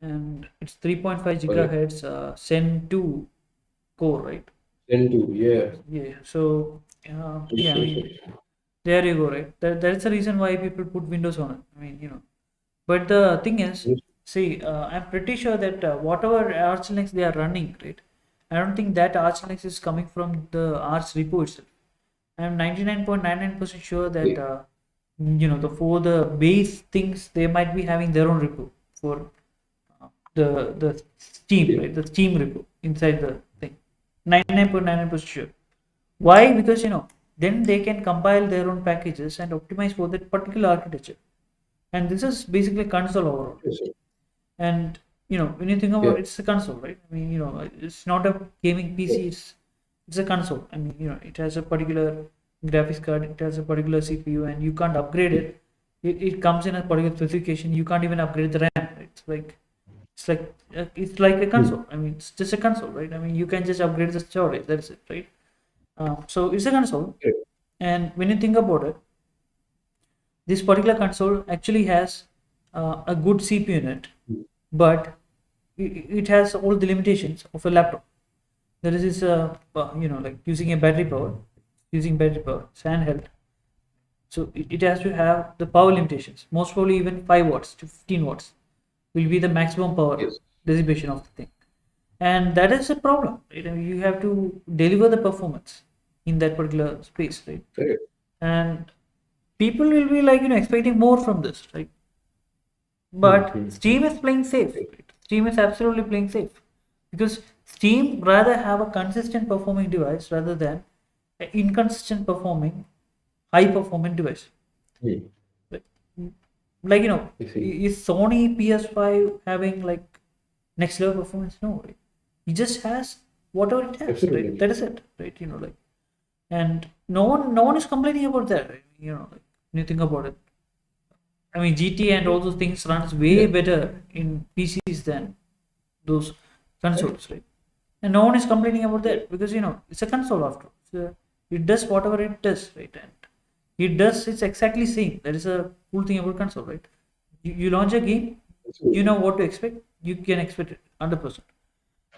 And it's 3.5 Correct. gigahertz Zen 2 core, right? Then too, yeah. Yeah. So It's yeah, I so mean, sorry. there you go, right? That's the reason why people put Windows on it. I mean, But the thing is, see, I'm pretty sure that whatever Arch Linux they are running, right? I don't think that Arch Linux is coming from the Arch repo itself. I'm 99.99% sure that for the base things they might be having their own repo for the Steam, Yeah. right? The Steam repo inside the thing. 99.99% sure. Why? Because then they can compile their own packages and optimize for that particular architecture. And this is basically console overall. Yes, sir. And when you think Yeah. about it, it's a console, right? I mean, it's not a gaming Yeah. PC. It's a console. I mean, it has a particular graphics card. It has a particular CPU, and you can't upgrade it. It comes in a particular specification. You can't even upgrade the RAM. Right? It's like a Hmm. console. I mean, it's just a console, right? I mean, you can just upgrade the storage. That's it, right? So it's a console. Yeah. And when you think about it, this particular console actually has a good CPU in it, but it has all the limitations of a laptop. There is this, like using battery power, it's handheld. So it has to have the power limitations. Most probably even 5 watts to 15 watts will be the maximum power Yes. dissipation of the thing. And that is a problem, right? I mean, you have to deliver the performance in that particular space, right? Correct. And people will be like expecting more from this, right? But Hmm. Steam is playing safe, right? Steam is absolutely playing safe because Steam rather have a consistent performing device rather than an inconsistent performing high performing device. Hmm. like, like I see. is Sony PS5 having like next level performance? No, right? It just has whatever it has, right? Absolutely. That is it, right? And no one is complaining about that, right? Like when you think about it, I mean, GT and all those things runs way Yeah. better in PCs than those Correct. consoles, right? And no one is complaining about Yeah. that because it's a console after all. So it does whatever it does, right? And it's exactly same. That is a cool thing about console, right? You launch a game, you Absolutely. know what to expect. You can expect it 100%,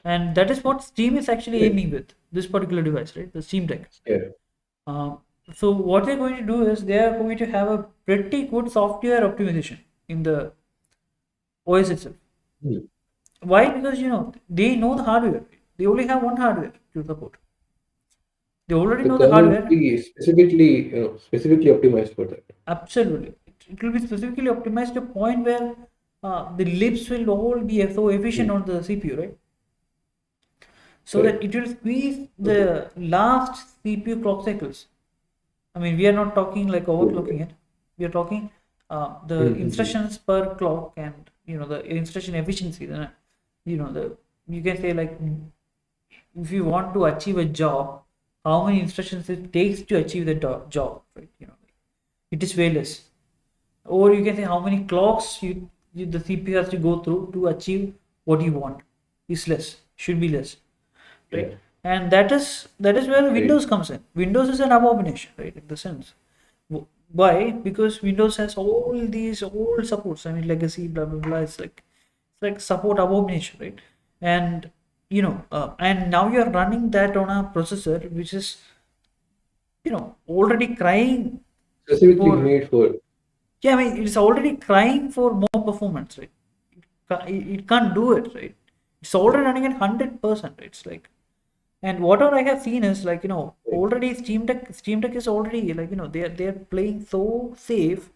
and that is what Steam is actually Correct. aiming with this particular device, right? The Steam Deck. Yeah. Um, so what they're going to do is they are going to have a pretty good software optimization in the OS itself. Hmm. Why? Because they know the hardware. They only have one hardware to support. They already The know the kernel will hardware. be specifically optimized for that. Absolutely, it will be specifically optimized to a point where the libs will all be so efficient Hmm. on the CPU, right? So that Correct. it will squeeze Okay. the last CPU clock cycles. I mean, we are not talking like overclocking it. We are talking the Mm-hmm. instructions per clock and the instruction efficiency. The you can say like if you want to achieve a job, how many instructions it takes to achieve the job, right? It is way less. Or you can say how many clocks the CPU has to go through to achieve what you want is less, should be less, Yeah. right? And that is where Right. Windows comes in. Windows is an abomination, right? In the sense, why? Because Windows has all these old supports. I mean, legacy, blah blah blah. It's like support abomination, right? And and now you're running that on a processor which is already crying Specifically for. made for. Yeah, I mean, it's already crying for more performance, right? It can't do it, right? It's already running at 100%. It's like, and whatever I have seen is like, already Steam Deck is already like, they're playing so safe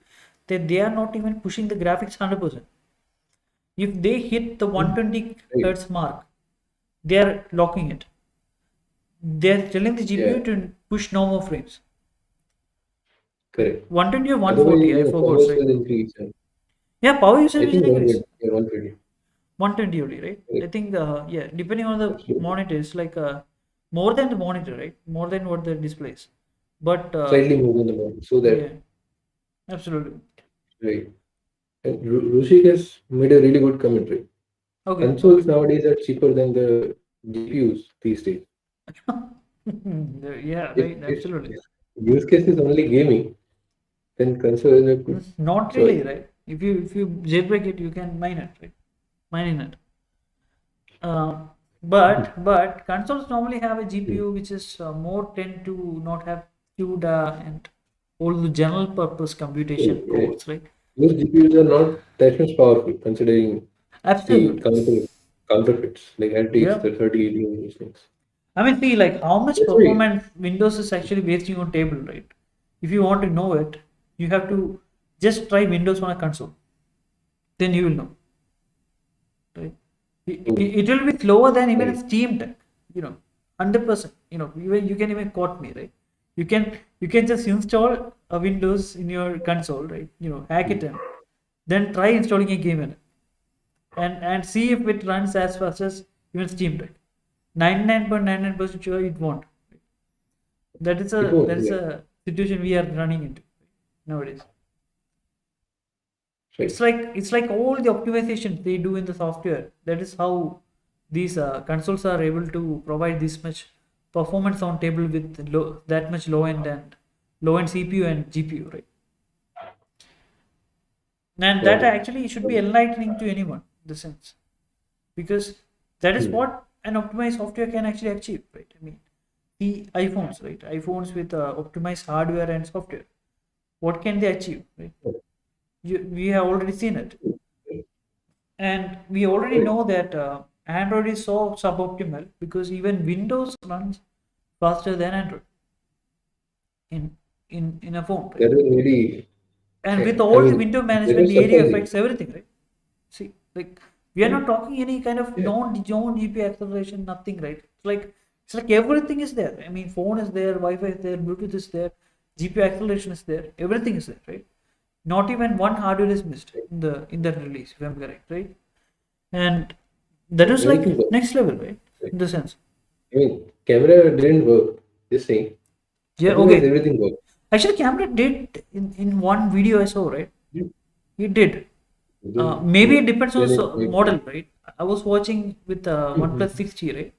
that they are not even pushing the graphics 100%. If they hit the 120 Right. hertz mark, they're locking it. They're telling the Yeah. GPU to push no more frames. Correct. 120 or Otherwise, 140, I forgot, performance right? will increase. And Yeah, power I usage think will increase. 120. 120 only, right? I Correct. think, yeah, depending on the Absolutely. monitor, it's like more than the monitor, right? More than what the displays. But Slightly more than the model. So that, yeah, absolutely. right. And Rushik has made a really good comment, right? Okay, okay. Consoles nowadays are cheaper than the GPUs these days. Yeah, If, right, if, absolutely. if use case is only gaming, then console is a good Not choice. really, right? If you jailbreak it, you can mine it, right? Mining it. Uh, but consoles normally have a GPU which is more tend to not have CUDA and all the general purpose computation Yeah. cores, right? Those GPUs are not that much powerful considering the Absolutely. counterfeits like RTX, Yeah. the 3080 and these things. I mean, see, like how much That's why, performance Windows is actually wasting on table, right? If you want to know it, you have to just try Windows on a console. Then you will know, right? It will be slower than even a right, Steam Deck, 100%. Even you can even quote me, right? You can just install a Windows in your console, right? Hack it in, then try installing a game in it, and see if it runs as fast as even Steam Deck. 99.99% sure it won't. That is it a won't, that is yeah, a situation we are running into nowadays. right. It's like all the optimization they do in the software. That is how these consoles are able to provide this much performance on table with that much low end CPU and GPU, right? And that Got it. actually should be enlightening to anyone in the sense, because that is Hmm. what an optimized software can actually achieve, right? I mean, the iPhones, right? iPhones with optimized hardware and software, what can they achieve, right? We have already seen it, and we already Right. know that Android is so suboptimal because even Windows runs faster than Android in a phone, right? That is really, And with I all the mean, window that management, is the area surprising. effects, everything, right? See, like we are not talking any kind of Yeah, non GPU acceleration, nothing, right? It's like everything is there. I mean, phone is there, Wi-Fi is there, Bluetooth is there, GPU acceleration is there, everything is there, right? Not even one hardware is missed in that release, if I'm correct, right? And that is everything like works. next level, right? Right. In the sense. I mean, camera didn't work, just saying. Yeah, Otherwise, okay. everything worked. Actually, camera did in one video I saw, right? Yeah. It did. Maybe it depends on Then the it might model, be. right? I was watching with OnePlus Mhm. 6T, right?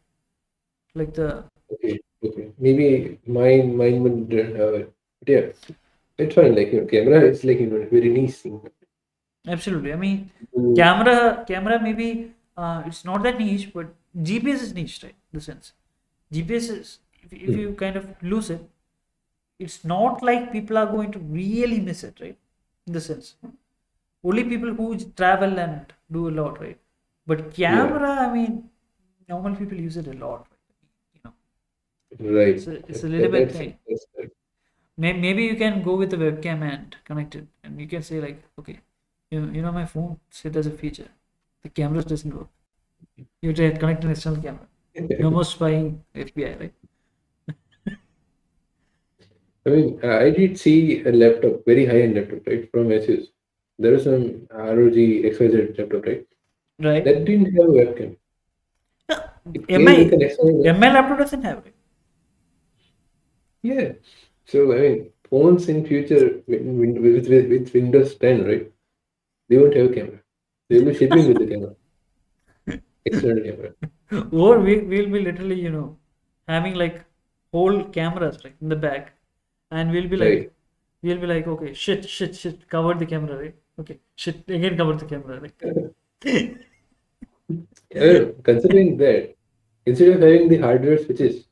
Like the Okay, okay. Maybe mine would didn't have it. But yeah, it's fine. Like, camera is like, very niche thing. absolutely. I mean, Mm, camera maybe it's not that niche, but GPS is niche, right? In the sense, GPS is if mm, you kind of lose it, it's not like people are going to really miss it, right? In the sense, only people who travel and do a lot, right? But yeah, camera, I mean, normal people use it a lot, right? right. It's a That, little that, bit that's thing. that's Maybe you can go with the webcam and connect it, and you can say like, okay, my phone it has a feature, the camera doesn't work. You try to connect an external camera. No more spying FBI, right? I mean, I did see a laptop, very high-end laptop, right, from Asus. There was some ROG XYZ laptop, right? Right. That didn't have a webcam. Yeah. It came with MI an external web. MI laptop doesn't have it. Yeah. So, I mean, phones in future with Windows 10, right? They won't have a camera. They'll be shipping with the camera, external camera. Or we'll be literally, having like whole cameras right in the back, and Right. we'll be like, okay, shit, cover the camera, right? Okay, shit, again cover the camera, right? Considering that, instead of having the hardware switches,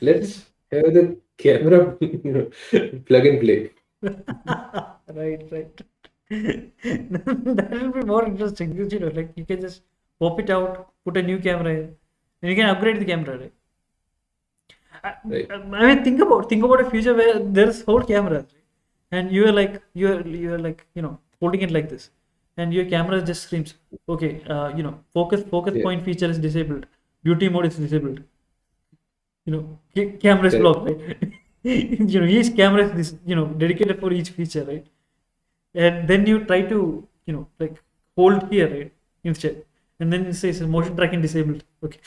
let's have the camera, plug and play. Right. That will be more interesting, because like you can just pop it out, put a new camera in, and you can upgrade the camera, right? I, Right. I mean, think about a future where there's whole cameras, right? And you're like, holding it like this, and your camera just screams, okay, focus Yeah. point feature is disabled, beauty mode is disabled, camera is Correct. blocked, right? Each camera is this, dedicated for each feature, right? And then you try to, like hold here, right? Instead, and then it says motion tracking disabled. Okay.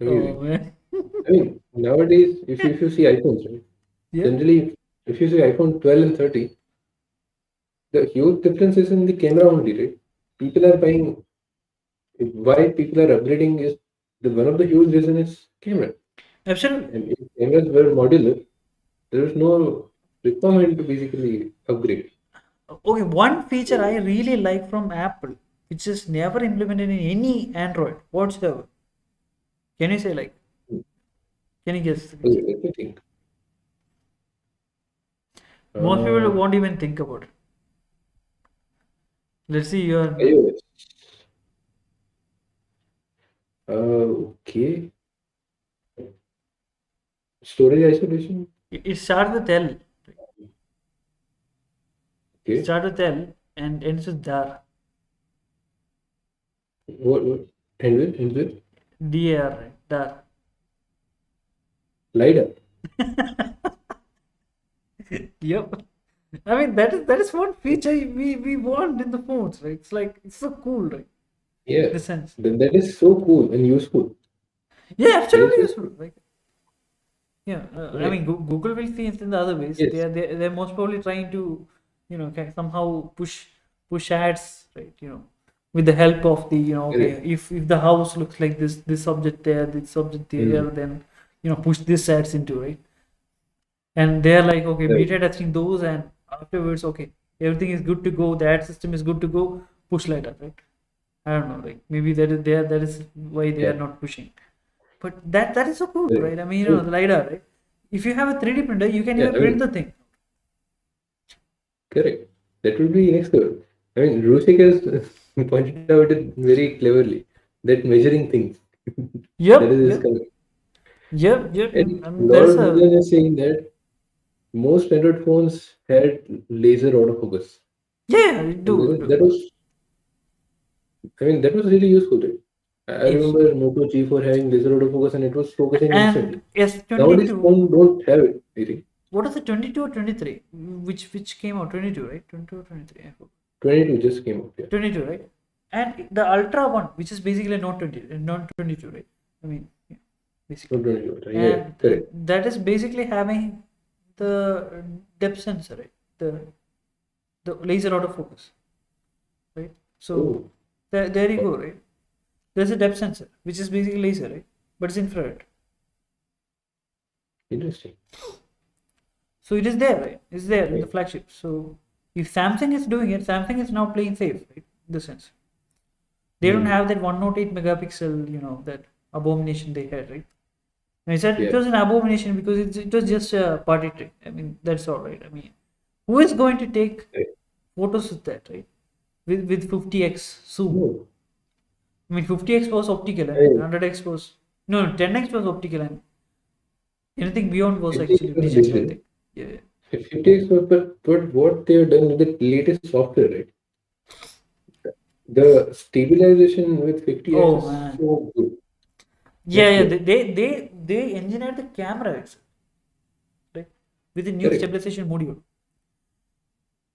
Oh Amazing. man. I mean, nowadays, if you see iPhones, right? Yeah. Generally, if you see iPhone 12 and 30, the huge difference is in the camera only, right? People are buying, why people are upgrading is one of the huge reason is camera. Absolutely. And if cameras were modular, there is no requirement to basically upgrade. Okay, one feature I really like from Apple, which is never implemented in any Android whatsoever. Can you say like? Can you guess the feature? Okay, let me think. Most people Uh, won't even think about it. Let's see your. iOS. Okay. Storage isolation. It starts with L. It Okay. starts with L and ends with dar. What? And with DAR, right? Dar. LiDAR. Yep. I mean that is one feature we want in the phones, right? It's like it's so cool, right? Yeah. In the sense. That is so cool and useful. Yeah, That is absolutely so useful. Like, yeah, I right. mean, Google will see it in the other ways. Yes. They're most probably trying to, somehow push ads, right? With the help of the, okay, Correct. if the house looks like this object there, this object there, Mm. then push this ads into, right? And they're like, okay, Right. beta testing those, and afterwards, okay, everything is good to go. The ad system is good to go. Push later, right? I don't know, like maybe that is why they are Yeah. not pushing. But that is so cool, Right. right? I mean, So, the LiDAR, right? If you have a 3D printer, you can yeah. even I print mean, the thing. correct. That would be next level. I mean, Rushik has pointed out it very cleverly that measuring things. That Yep, is his yep, comment. yep. And There's Lord a Dylan is saying that most Android phones had laser autofocus. yeah, I And do. that was, I mean, that was really useful, right? I It's remember Moto G4 having laser autofocus and it was focusing and instantly. Nowadays, S22. phones don't have it, I think. What is it? 22 or 23? Which came out? 22, right? 22 or 23? I forgot. 22 just came out, yeah. 22, right? And the Ultra one, which is basically not 20, not 22, right? I mean, yeah, Not basically. 22, right? Yeah, And correct. that is basically having the depth sensor, right? The laser autofocus, right? So Oh, there you go, right? There's a depth sensor, which is basically laser, right? But it's infrared. interesting. So it is there, right? It's there in the Right. flagship. So if Samsung is doing it, Samsung is now playing safe, right? In the sense. They don't Hmm. have that 108 megapixel, that abomination they had, right? And I said it Yeah. was an abomination because it was just a party trick. I mean, that's all right. I mean, who is going to take Right. photos with that, right? With 50x zoom. No. I mean, 50x was optical I and mean, 100x was no 10x was optical and anything beyond was 50 actually was digital, I digital. think. Yeah. 50x, but what they have done with the latest software, right? The stabilization with 50x Oh is man. so good. Yeah. Next level. They engineered the camera itself, right? With a new Correct. stabilization module.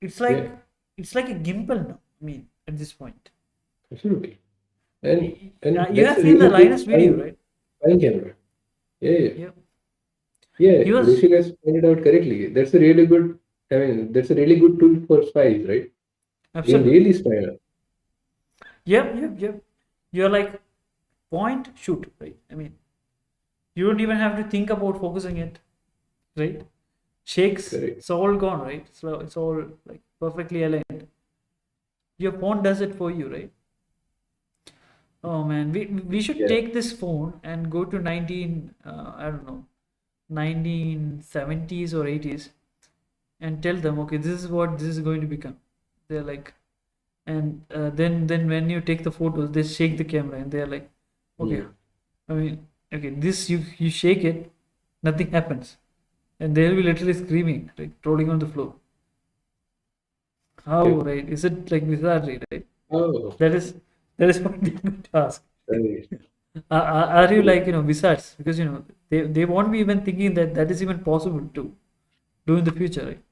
It's Yeah, like it's like a gimbal now. I mean, at this point. absolutely. And You that's have a seen the really good Linus video, right? fine camera. Yeah, yeah. Yeah. Yeah, He was Rushik has pointed out correctly. That's a really good, I mean, that's a really good tool for spies, right? Absolutely. really spy on. Yep. You're like point, shoot, right? I mean, you don't even have to think about focusing it, right? Shakes, Correct. it's all gone, right? So it's all like perfectly aligned. Your phone does it for you, right? Oh man, we should Yeah. take this phone and go to I don't know, 1970s or 80s and tell them, okay, this is what this is going to become. They're like, and then when you take the photos, they shake the camera and they're like, okay, Mm. I mean, okay, this you shake it, nothing happens, and they'll be literally screaming, like rolling on the floor. How, Okay. right? Is it like wizardry, right? Oh, That is that is what they're going to ask. right. Are you Cool. like wizards? Because they won't be even thinking that that is even possible to do in the future, right?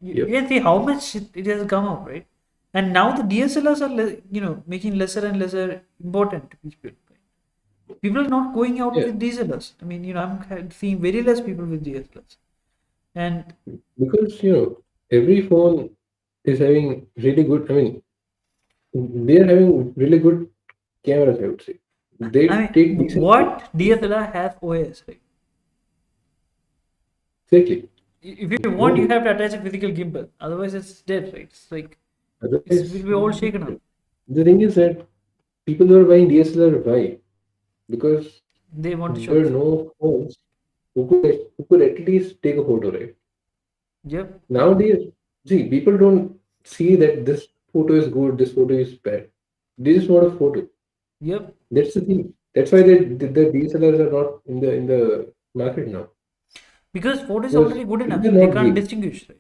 You Yep. can see how much it has come up, right? And now the DSLRs are making lesser and lesser important to people. Right? People are not going out Yeah. with DSLRs. I mean, I'm seeing very less people with DSLRs, and Because every phone is having really good. I mean, they are having really good cameras. I would say they I mean, take decent photos. what DSLR has OS, right? Exactly. If you want, you No. have to attach a physical gimbal. Otherwise, it's dead, right? It's like it will Otherwise, be all shaken up. the thing is that people who are buying DSLR, why? Because They want to show there are off. no phones who could at least take a photo, right? Yep, Nowadays, see, people don't see that this photo is good, this photo is bad. They just want a photo. yep. That's the thing. That's why the DSLRs are not in the market now. Because photo is Because already good enough. they're They not can't real. distinguish, right?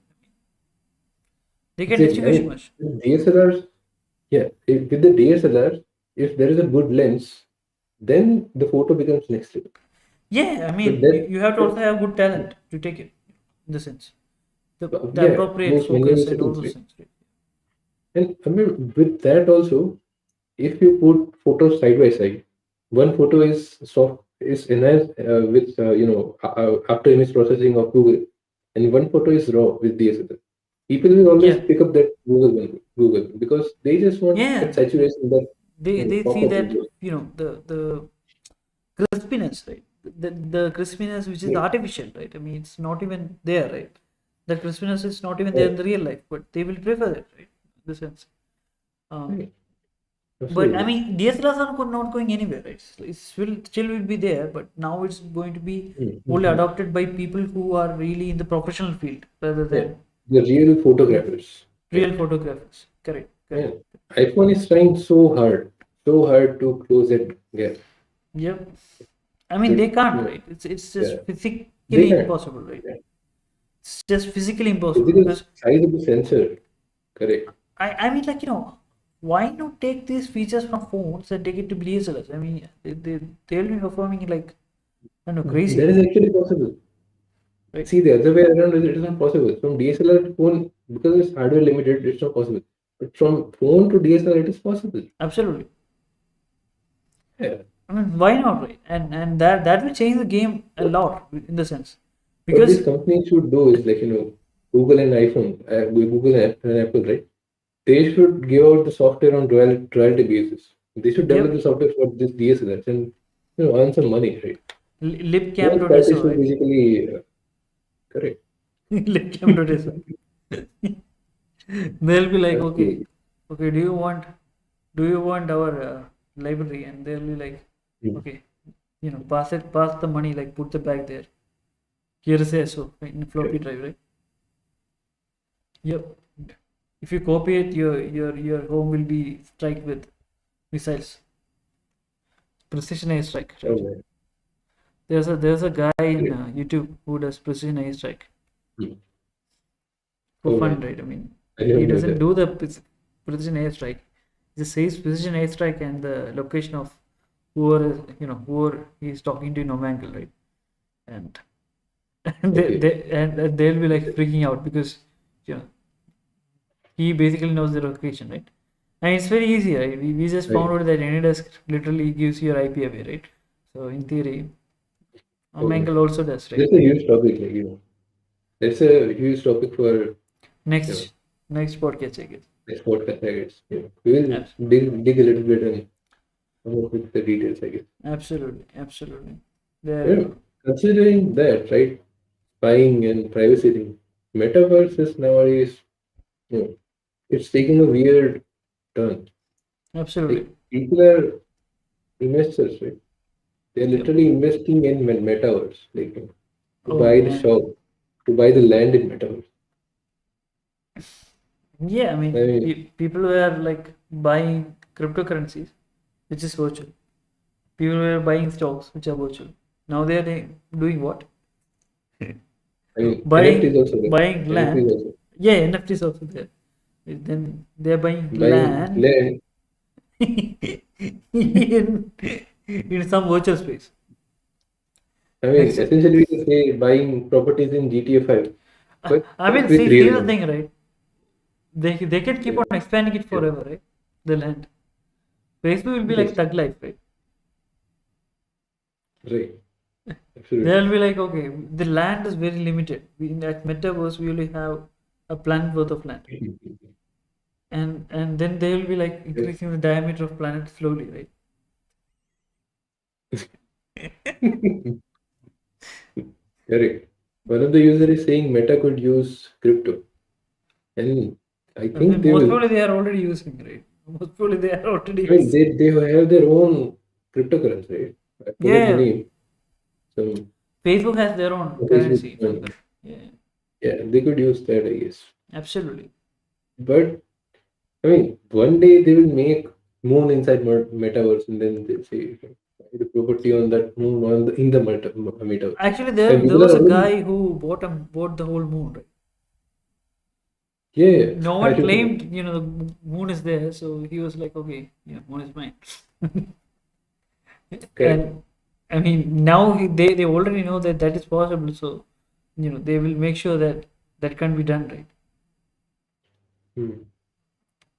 They can Exactly. I distinguish mean, much. with DSLRs, yeah, with the DSLR, if there is a good lens, then the photo becomes next level. Yeah, I But mean, that, you have to also that have good talent to take it, in the sense. The yeah, appropriate most valuable focus and all settings, those right? things, right? And I mean, with that also, if you put photos side by side, one photo is enhanced with after image processing of Google, and one photo is raw with DSLR. People will always Yeah, pick up that Google because they just want yeah. that saturation, that They pop see up that, visual. the crispiness, right? The crispiness which is Right. artificial, right? I mean, it's not even there, right? The crispiness is not even there in Right. the real life, but they will prefer it, right? In the sense. Um, Right. but I Absolutely. mean, DSLRs are not going anywhere, right? It's will still will be there, but now it's going to be only Mm-hmm. adopted by people who are really in the professional field rather Yeah. than The real photographers. real Right. photographers. Correct, Yeah. correct. iPhone is trying so hard to close that gap. Yep. I mean, But they can't, you know, right? It's just yeah, they physically can't. impossible, right? Yeah. It's just physically impossible Physical because size of the sensor. Correct. I mean, like, why not take these features from phones and take it to DSLRs? I mean, they'll be performing like, I don't know, That crazy, is actually possible. right? See, the other way around it is not possible. From DSLR to phone, because it's hardware limited, it's not possible. But from phone to DSLR, it is possible. Absolutely. Yeah. I mean, why not, right? And that will change the game a lot in the sense What because these companies should do is like, Google and iPhone, Google and Apple, right? They should give out the software on royalty basis. They should develop the yep, software for this DSLRs and earn some money, right? Both libcam.so, parties should right? basically correct. Libcam.so. They'll be like, okay, Absolutely. okay, do you want our library? And they'll be like, Mm. okay, pass the money, like put the bag there. Here is SO in floppy Correct. drive, right? Yep. If you copy it, your home will be struck with missiles, precision airstrike, Oh, right? man. There's a guy in Great. YouTube who does precision airstrike Mm. for Oh fun, man, right? I mean, I he never knew doesn't that. do the precision airstrike. He just says precision airstrike and the location of whoever he's talking to in Omangle, right? And and Okay. and they'll be like freaking out because you know he basically knows the location, right? And it's very easy, right? We just found Right. out that AnyDesk literally gives your IP away, right? So in theory, Oh Omangle man. also does, right? That's a huge topic, That's a huge topic for Next, Next podcast, I guess. Next podcast, I guess. We will Abs- dig a little bit and come up with the details, I guess. Absolutely, absolutely. You There. know, considering that, right? Spying and privacy thing, metaverse is nowadays, it's taking a weird turn. Absolutely. Like people are investors, right? They're Yep. literally investing in metaverse, like to Oh buy the man. shop, to buy the land in metaverse. Yeah, I I mean, mean, people were like buying cryptocurrencies, which is virtual. People were buying stocks, which are virtual. Now they are doing what? NFTs Buying also there. buying NFTs land. also Yeah, NFTs also there. Then they're buying buying land land. in some virtual space. Next, Essentially, we can say buying properties in GTA 5, I but mean, with see real the land. thing, right? They can keep Yeah, on expanding it yeah, forever, right? The land. Facebook will be like yes, thug life, right? right, absolutely. They'll be like, okay, the land is very limited. At Metaverse, we only have a planet worth of land, and then they will be like Yes. increasing the diameter of planet slowly, right? Correct. One of the users is saying Meta could use crypto, and I I think mean, they most will. probably they are already using, right? Most probably they are already I mean, using. they have their own cryptocurrency, right? I forget the Yeah, name. Some Facebook has their own Facebook currency for that. Yeah, Yeah, they could use that, I guess. absolutely. But one day they will make moon inside metaverse, and then they'll say the property on that moon in the metaverse. Actually, And there people are was a already, guy who bought the whole moon, right? yeah, No I one remember. claimed, the moon is there, so he was like, okay, yeah, moon is mine. Correct. And I mean, now they already know that that is possible, so they will make sure that that can be done, right? Hmm,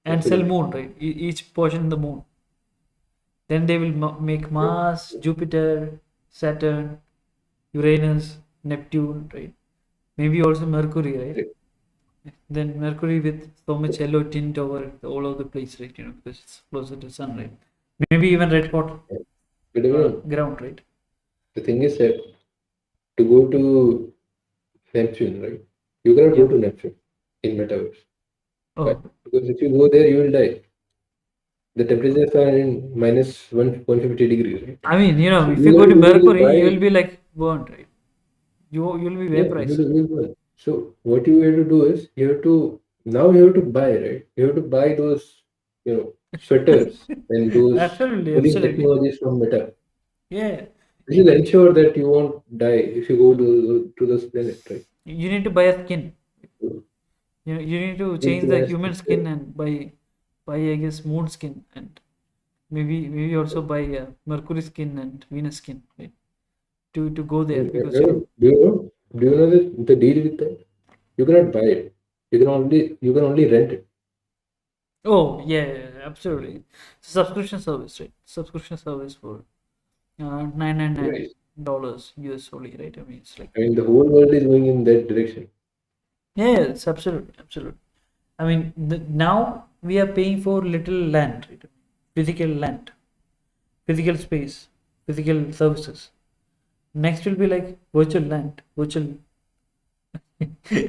And sell absolutely. moon, right? Each portion in the moon. Then they will make Yeah, Mars, Jupiter, Saturn, Uranus, Neptune, right? Maybe also Mercury, right? correct. Then Mercury with so much yellow tint over all of the place, right? Because it's closer to sun, right? Maybe even red hot Yeah. But ground, right? the thing is that to go to Neptune, right? You cannot go Yep. to Neptune in metaverse. Why? Oh, Because if you go there, you will die. The temperatures are in minus 150 degrees, right? I mean, So if you you go will to literally Mercury, you buy. will be like burnt, right? You'll be Yeah, you vaporized. will burn. So what you have to do is you have to buy, right? You have to buy those, sweaters and those Absolutely, cooling absolutely. technologies from Meta. Yeah, This will ensure that you won't die if you go to this planet, right? you need to buy a skin. So You need to you need change to the buy a human skin and buy I guess moon skin, and maybe also buy Mercury skin and Venus skin, right? To go there because Do you know the deal with that? You cannot buy it. You can only rent it. oh yeah, absolutely. Subscription service, right? Subscription service for Right. $999 US only, right? I mean, it's like The whole world is going in that direction. yeah, it's absolutely absolute. I mean, now we are paying for little land, right? Physical land, physical space, physical services. Next will be like virtual land, virtual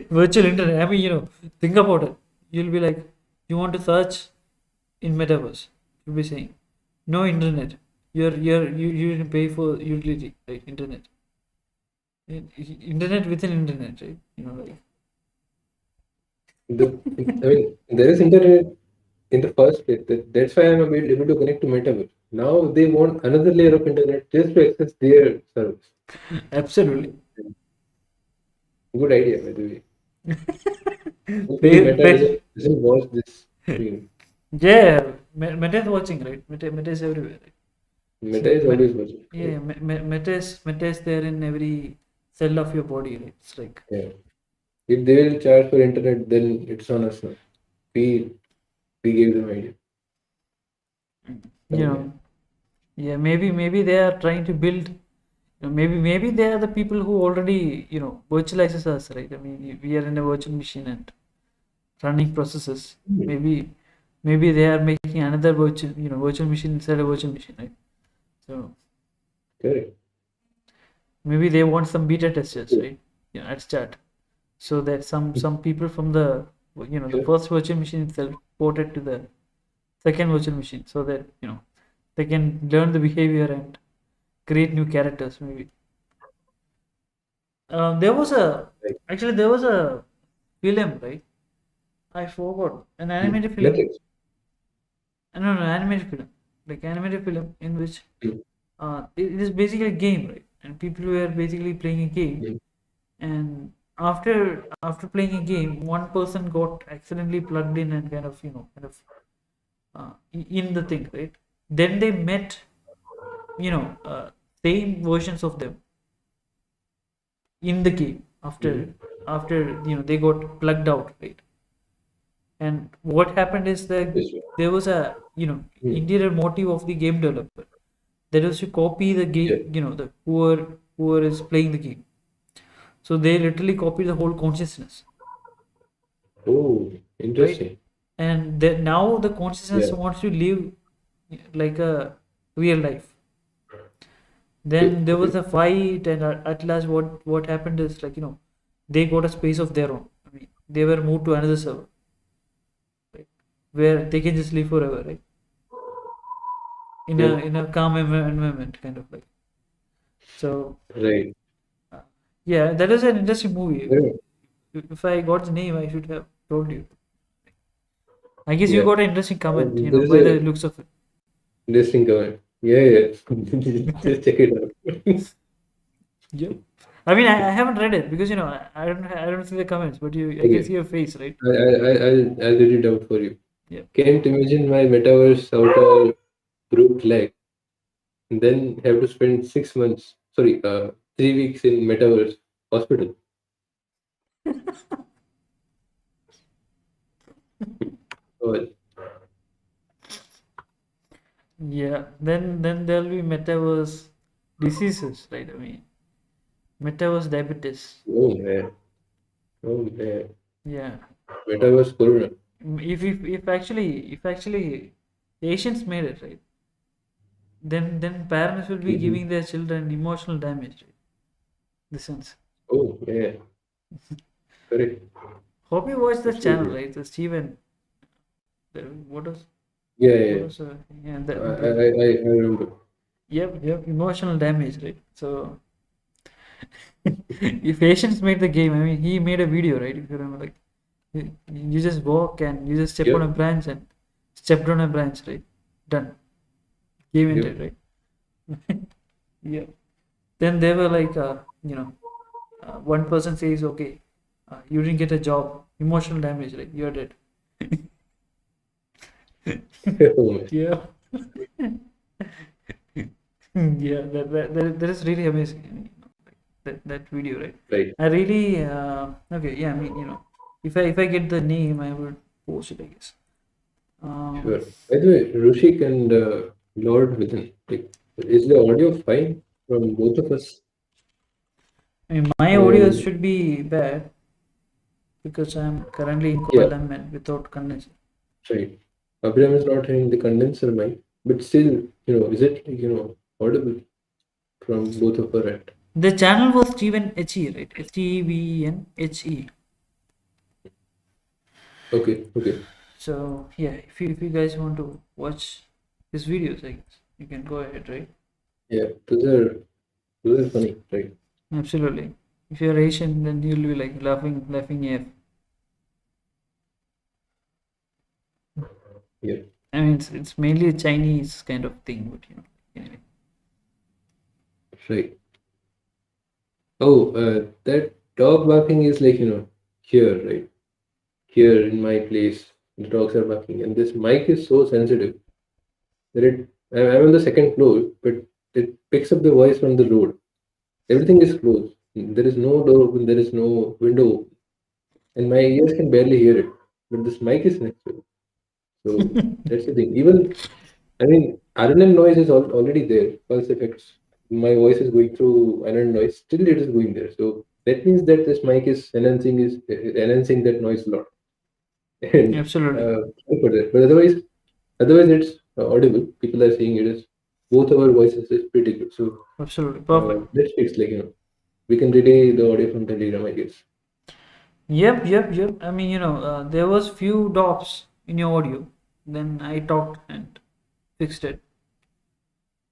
virtual internet. I mean, think about it. You'll be like, you want to search in metaverse. You'll be saying, no internet. You didn't pay for utility, right? Internet. Internet within internet, right? Like The there is internet in the first place. That's why I'm able to connect to Metaverse. Now they want another layer of internet just to access their service. absolutely. Good idea, by the way. Hopefully, Pay, Meta pay. doesn't watch this stream. Yeah, Meta is watching, right? Meta is everywhere, right? Meta See, is always watching. yeah, Meta is there in every cell of your body, right? It's like, Yeah. If they will charge for internet, then it's on us now. We we gave them idea. you know, yeah, maybe they are trying to build. Maybe they are the people who already virtualizes us, right? I mean, we are in a virtual machine, and running processes. Hmm. Maybe they are making another virtual machine inside a virtual machine, right? So Correct. maybe they want some beta testers, right? At start, so that some people from the the Sure. first virtual machine itself ported to the second virtual machine, so that they can learn the behavior and create new characters. Maybe there was a Right. actually there was a film, right? I forgot, an animated film. Matrix. No, animated film, like animated film in which Hmm. it is basically a game, right? And people were basically playing a game, Hmm. and after playing a game, one person got accidentally plugged in and in the thing, right? Then they met, you know, uh, same versions of them in the game after they got plugged out, right? And what happened is that Yes, sir. there was a Hmm. interior motive of the game developer that was to copy the Yeah. game, the whoever is playing the game. So they literally copied the whole consciousness, Oh, right? interesting. And now the consciousness Yeah. wants to live like a real life. Okay. Then there was Okay. a fight, and at last, what happened is, like, they got a space of their own. I mean, they were moved to another server, right, where they can just live forever, right? In a Yeah. calm environment, kind of like. So Right. yeah, that is an interesting movie. Yeah. If I got the name, I should have told you. I guess you Yeah. got an interesting comment, There is by the a looks of it. interesting comment. Yeah. Yeah. Just check it out. Yep. I mean, I haven't read it because I don't see the comments, but I can Okay. see your face, right? I'll read it out for you. Yeah. Can't imagine my metaverse out a broke leg, and then have to spend 6 months, sorry, 3 weeks in metaverse hospital. Oh, Yeah. Then there'll be metaverse diseases, right? I mean, metaverse diabetes. oh man, oh man, Yeah. metaverse corona. If actually Asians made it, right? Then parents will be Mhm. giving their children emotional damage, right? The sense. Oh man, correct, Hope you watch the channel, absolutely. right? The Steven. What was Yeah, what yeah. was yeah, I remember. yep, emotional damage, right? So if Asians made the game, I mean, he made a video, right? If you remember, like, you just walk and you just step on a Yep, branch and stepped on a branch, right? Done. Game yep. ended, right? Yeah. Then they were like, one person says, okay, you didn't get a job, emotional damage, right? You're dead. Oh man, Yeah. Yeah, that is really amazing. I mean, that video, right? right. I really okay. Yeah, I mean, if I get the name, I would post it, I guess. Um, Sure. By the way, Rushik and Lord Within, like, is the audio fine from both of us? I mean, my audio And should be bad because I'm currently in yeah, coil and without condenser. right. Abram is not having the condenser mic, but still, is it, audible from both of our end? The channel was Steven He, right? STEVENHE. Okay, okay. So yeah, if you guys want to watch his videos, I guess you can go ahead, right? Yeah, those are funny, right? Absolutely. If you're Asian, then you'll be like laughing AF. Yeah, I mean, it's mainly a Chinese kind of thing, but anyway. right. Oh, that dog barking is like, here, right? Here in my place, the dogs are barking, and this mic is so sensitive that I'm on the second floor, but it picks up the voice from the road. Everything is closed. There is no door open, there is no window open, and my ears can barely hear it. But this mic is next to it. So that's the thing. Even, I mean, RNN noise is already there. Pulse effects. My voice is going through RNN noise. Still, it is going there. So that means that this mic is enhancing that noise a lot. And Absolutely. sorry for that. But otherwise it's audible. People are saying it is both our voices is pretty good. So Absolutely. Perfect. let's fix, like, we can relay the audio from Telegram, I guess. Yep. I mean, there was few drops in your audio. Then I talked and fixed it.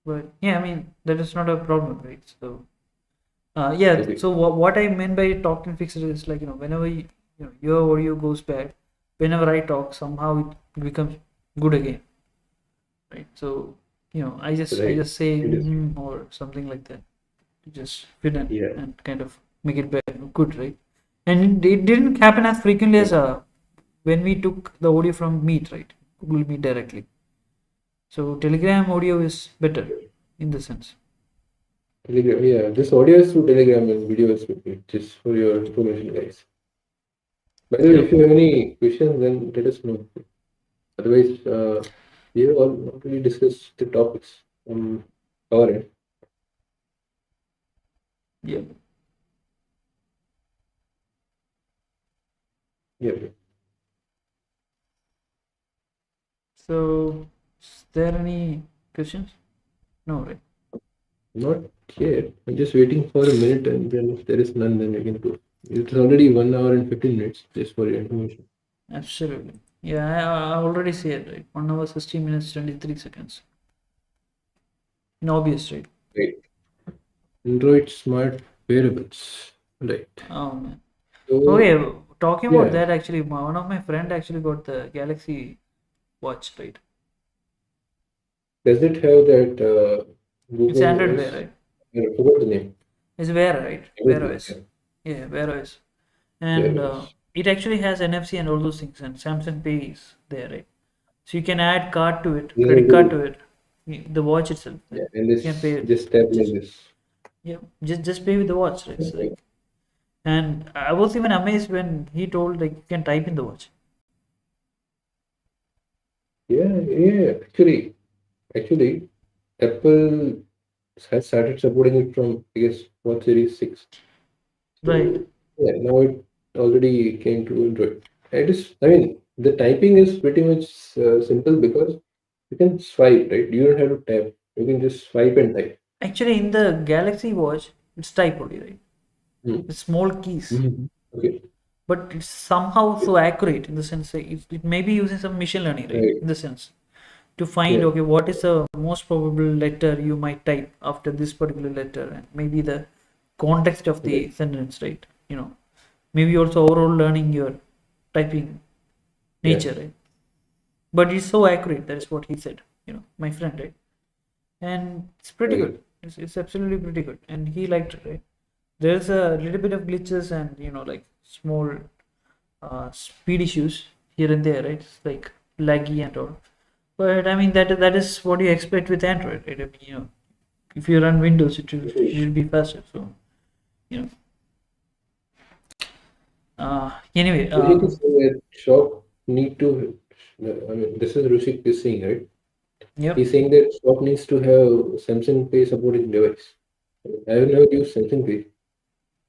But yeah, I mean, that is not a problem, right? So, yeah. Okay. So what I meant by talk and fix it is like, whenever your audio goes bad, whenever I talk, somehow it becomes good again, right? So, I Right. just say It is. or something like that to just fit in Yeah. and kind of make it better, good, right? And it didn't happen as frequently as when we took the audio from Meet, right? Google Meet directly. So Telegram audio is better in the sense. Telegram. Yeah. This audio is through Telegram and video is with me. Just for your information, guys. By the way, if Yep. you have any questions, then let us know. Otherwise, we have already discussed the topics on our end. Yep. Yeah. So is there any questions? No, right? Not yet. I'm just waiting for a minute, and then if there is none, then we can go. It's already 1 hour and 15 minutes, just for your information. Absolutely. Yeah, I already said, right? 1 hour 16 minutes 23 seconds. In obvious, right? Right. Android smart wearables. Right. Oh man. So, Okay, talking about yeah. that, actually, one of my friend actually got the Galaxy Watch, right? Does it have that It's Google Android Wear, voice? right? I forgot the name. It's Wear, right? Wear Everything. OS. Yeah. Yeah, Wear OS. And Wearables. it actually has NFC and all those things, and Samsung Pay is there, right? So you can add card to it, This credit is card good. to it, the watch itself. Right? Yeah. And You can pay this it just tap like just this. yeah, just pay with the watch, right? So Okay. like, and I was even amazed when he told like you can type in the watch. Yeah. Yeah. Actually, Apple has started supporting it from, I guess, what, Series 6. Right. So yeah, now it already came to Android. It is, I mean, the typing is pretty much simple because you can swipe, right? You don't have to tap. You can just swipe and type. Actually, in the Galaxy Watch, it's type only, right? Hmm. It's small keys, Okay, but it's somehow so accurate in the sense that it may be using some machine learning, right? right. In the sense to find Yeah, okay what is the most probable letter you might type after this particular letter and maybe the context of the right. sentence, right? Maybe also overall learning your typing Yeah, nature, right? But it's so accurate, that is what he said, my friend, right? And it's pretty right. good. It's absolutely pretty good, and he liked it, right? There's a little bit of glitches and like small speed issues here and there, right? It's like laggy and all. But I mean that is what you expect with Android, right? I mean, if you run Windows, it will be faster. So you know. Anyway, Rushik is saying that shop need to, I mean, this is Rushik is saying, right? yep. He's saying that shop needs to have Samsung Pay supporting device. I have never used Samsung Pay,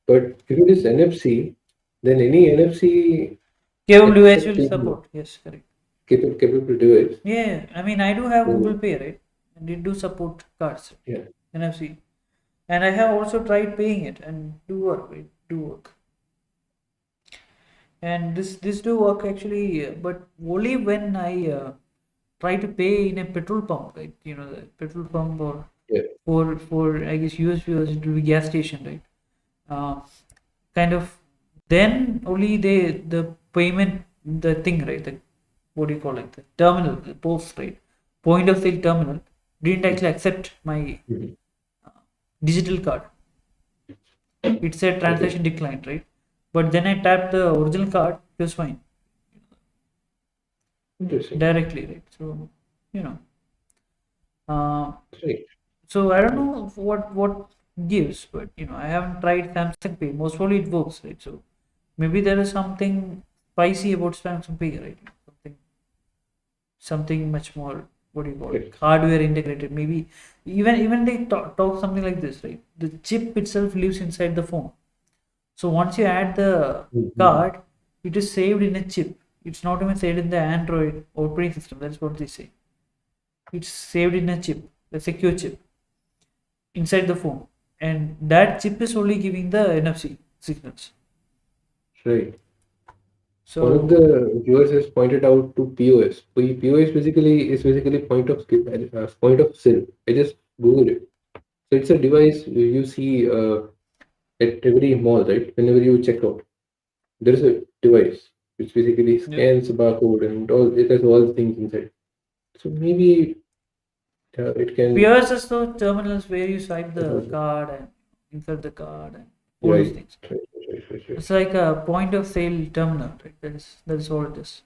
but if it is NFC, then any NFC Cable device will accepting support. Yes, correct. capable device. Yeah, I mean I do have Then, Google Pay, right? And it do support cards, yeah, NFC, and I have also tried paying it and do work, right? Do work. And this do work actually, but only when I try to pay in a petrol pump, right? The petrol pump or yeah, for I guess US viewers it will be gas station, right? Uh, kind of then only the payment the thing, right? The what do you call it? The terminal, the post, right? Point of sale terminal didn't actually accept my mhm. digital card. It said Okay, transaction declined, right? But then I tapped the original card, it was fine interesting. directly, right? So you know, uh, Right. so I don't know what gives, but I haven't tried Samsung Pay. Most probably it works, right? So maybe there is something spicy about Samsung Pay, right? Something much more, what do you call it, Right. hardware integrated. Maybe even they talk something like this, right? The chip itself lives inside the phone. So once you add the Mhm. card, it is saved in a chip It's not even saved in the Android operating system. That's what they say. It's saved in a chip, a secure chip inside the phone, and that chip is only giving the NFC signals. Right. One of So the viewers has pointed out to POS. POS basically point of sale. I just Googled it. So it's a device you see at every mall, right? Whenever you check out, there is a device which basically yeah. scans the barcode and all. It has all the things inside. So maybe it can. POS is the terminals where you swipe the card and insert the card and all those Right. things. Right. It's like a point of sale terminal, right? That is all it is.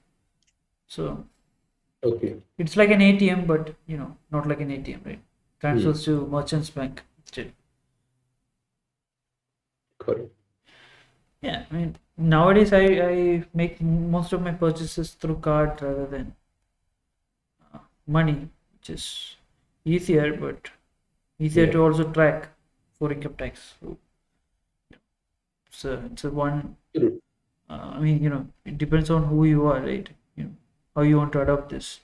So Okay. it's like an ATM, but not like an ATM, right? Hmm. Transfers to merchant's bank instead. Correct. Yeah, I mean nowadays I make most of my purchases through card rather than money, which is easier, but easier Yeah. to also track for income tax. So it's a one. True. I mean, it depends on who you are, right? How you want to adopt this.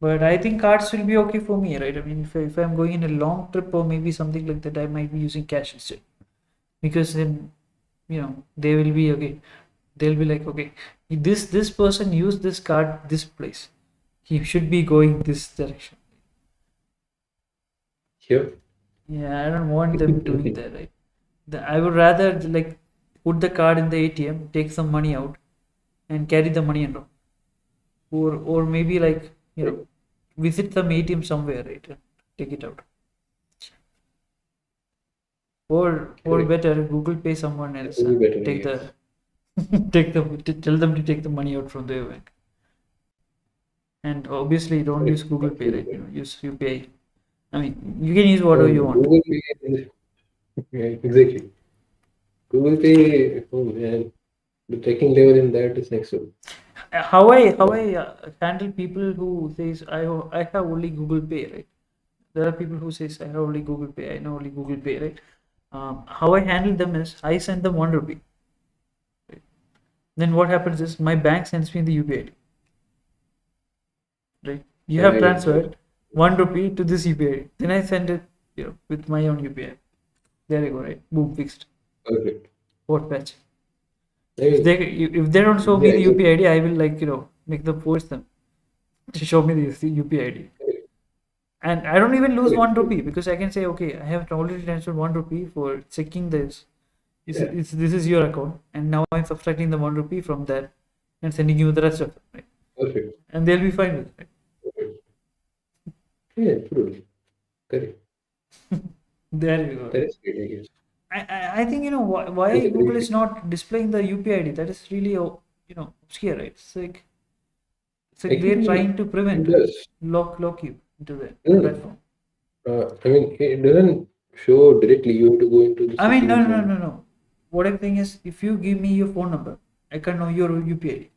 But I think cards will be okay for me, right? I mean, if I'm going in a long trip or maybe something like that, I might be using cash instead. Because then, they will be okay. They'll be like, okay, this person used this card this place. He should be going this direction. Here. Yeah, I don't want them doing that, right? I would rather like put the card in the ATM, take some money out, and carry the money around. Or maybe like Right. visit some ATM somewhere, right? And take it out. Or Correct. better, Google Pay someone That else would be and better, I take guess. tell them to take the money out from their bank. And obviously, don't Right. use Google Pay, right? Absolutely. Use UPI. I mean, you can use whatever you want. Google Pay yeah, exactly. Google Pay, oh man, the checking level in that is next level. How I handle people who says I have only Google Pay, right? There are people who says I have only Google Pay. I know only Google Pay, right? How I handle them is I send them 1 rupee. Right? Then what happens is my bank sends me the UPI ID. Right? You have transferred 1 rupee to this UPI ID. Then I send it, with my own UPI. There you go, right? Boom, fixed. Perfect. What patch? I If mean, they don't show me yeah, the UPI ID, I will make them force them to show me the UPI ID. And I don't even lose 1 rupee because I can say, okay, I have already transferred 1 rupee for checking this. yeah, This is your account, and now I'm subtracting the 1 rupee from that and sending you the rest of it, right? perfect. And they'll be fine with it, right? Perfect. Yeah, true. Correct. There you go. That is great, I guess. I think why That's a Google great is not displaying the UPI ID. That is really obscure, right? It's like they're Actually, trying to it prevent does. lock you into the No, platform. I mean, it doesn't show directly. You have to go into the I mean, no, settings no, no, and no, no. What I'm saying is, if you give me your phone number, I can know your UPI ID,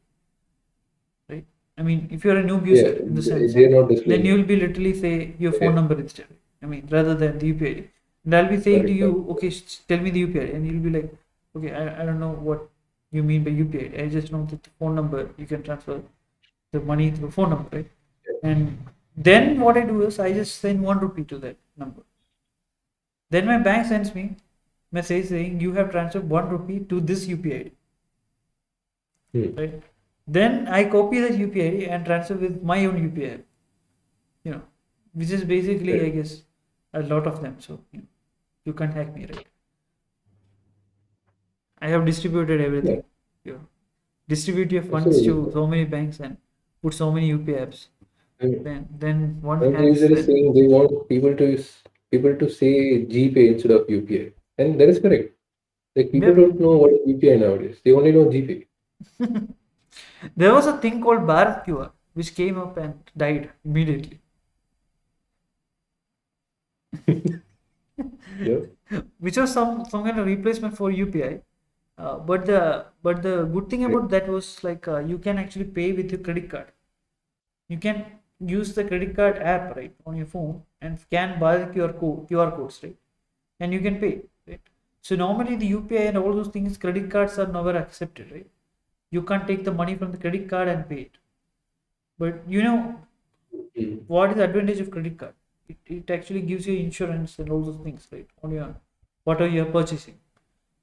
right? I mean, if you're a new yeah, user in the sense, they're not then displaying you'll it. be literally say your phone Yeah, number instead. I mean, rather than the UPI ID. And I'll be saying to correct, you, correct. okay, tell me the UPI ID, and you'll be like, okay, I don't know what you mean by UPI ID. I just know that the phone number you can transfer the money through phone number, right? And then what I do is I just send 1 rupee to that number. Then my bank sends me message saying you have transferred 1 rupee to this UPI ID, Hmm. right? Then I copy that UPI ID and transfer with my own UPI ID, which is basically, I Right. guess, a lot of them. So you can't hack me, right? I have distributed Yeah, everything. You distribute your funds absolutely. to so many banks and put so many UPI apps. I mean, Then one one hacks user is that. saying they want people to say GPay instead of UPI, and that is correct. Like people Yep. don't know what is UPI nowadays. They only know GPay. There was a thing called Bharat QR which came up and died immediately. Yeah. Which was some kind of replacement for UPI. But the good thing Right. about that was like you can actually pay with your credit card. You can use the credit card app right on your phone and scan Bharat QR codes, right, and you can pay, right. So normally the UPI and all those things, credit cards are never accepted, right. you can't take the money from the credit card and pay it. But Mm. what is the advantage of credit card? It actually gives you insurance and all those things, right? On your whatever you are purchasing.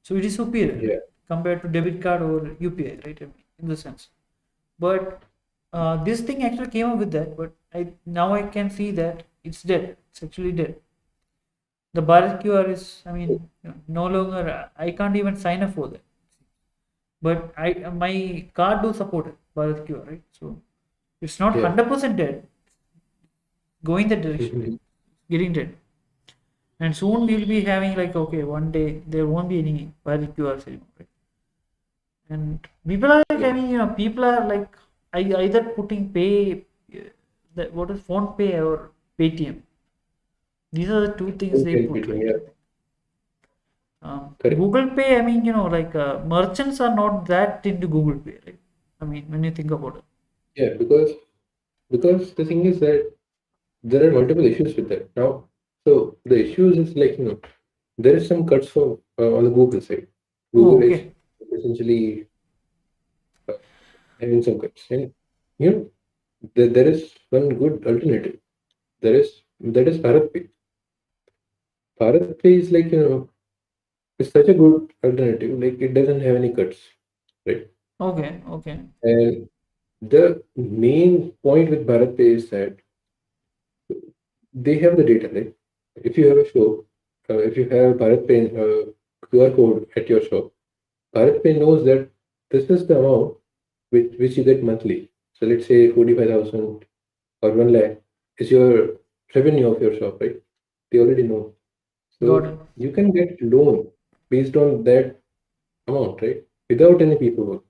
So it is superior, Yeah. right? Compared to debit card or UPI, right? In the sense. But this thing actually came up with that, but I can see that it's dead. It's actually dead. The Bharat QR is, I mean, no longer. I can't even sign up for that. But my card do support it, Bharat QR, right? So it's not Yeah. 100% dead. Going that direction, right? Mhm. Getting dead. And soon we'll be having like, okay, one day there won't be any Bharat QRs anymore, right? And people are like, I Yeah. mean, people are like, either putting pay, what is phone pay or Paytm. These are the two things they Okay, put, right? yeah. Correct. Google Pay, I mean, like merchants are not that into Google Pay, right? I mean, when you think about it. Yeah, because the thing is that there are multiple issues with that. Now, so the issues is like, there is some cuts for on the Google side. Oh, Google is okay. essentially uh, having some cuts, and you know there is one good alternative. That is Bharat Pay. Bharat Pay is like it's such a good alternative. Like it doesn't have any cuts, right? Okay, okay. And the main point with Bharat Pay is that they have the data, right? If you have a shop, if you have Bharat Pay QR code at your shop, Bharat Pay knows that this is the amount which you get monthly. So let's say 45,000 or 1 lakh is your revenue of your shop, right? They already know. Got So it. you can get loan based on that amount, right? Without any paperwork.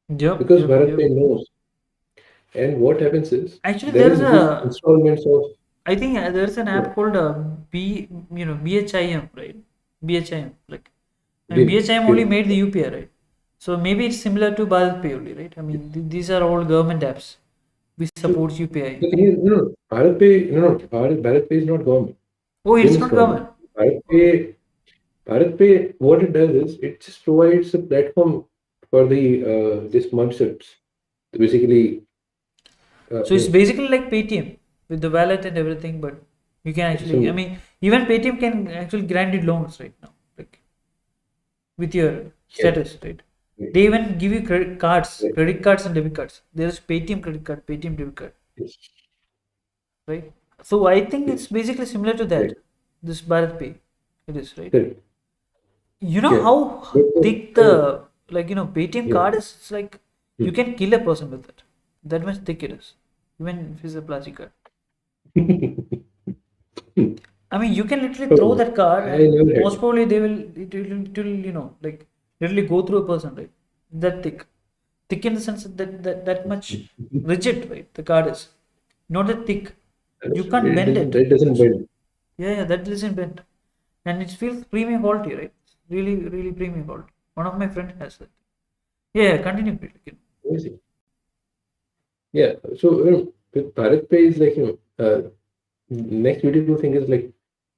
Yep, Because yep, Bharat yep. Pay knows. And what happens is Actually, there there's is this a, installments of I think there's an yeah, app called BHIM, right? BHIM, like, and BIM, BHIM only BIM. made the UPI, right? So maybe it's similar to Bharat Pay only, right? I mean, these are all government apps which So supports UPI. the thing is, Bharat Pay, Bharat Pay is not government. Oh, BIM it's is not government. government. Bharat Okay. Pay, Bharat Pay, what it does is it just provides a platform for the this merchants to basically, So you it's basically like Paytm with the wallet and everything, but you can actually, I some mean, even Paytm can actually grant you loans right now, like with your yeah, status, right? yeah, They even give you yeah, credit cards and debit cards. There's Paytm credit card, Paytm debit card, yes, right? So I think it's yes, basically similar to right, that. This Bharat Pay, it is, right? correct, You know yeah. how But, thick I mean, the, like, Paytm yeah. card is? It's like you Hmm. can kill a person with it. That much thick it is, even if it's a plastic card. I mean, you can literally throw Oh, that card, I and never had most it. probably it will like literally go through a person, right? That thick, thick in the sense that much rigid, right? The card is not that thick. You can't It bend doesn't, it. that doesn't bend. Yeah, yeah, that isn't bent, and it feels premium quality, right? Really, really premium quality. One of my friend has that. Yeah, yeah, continue, please. Amazing. Yeah. So, with Bharat Pay is like, next beautiful thing is like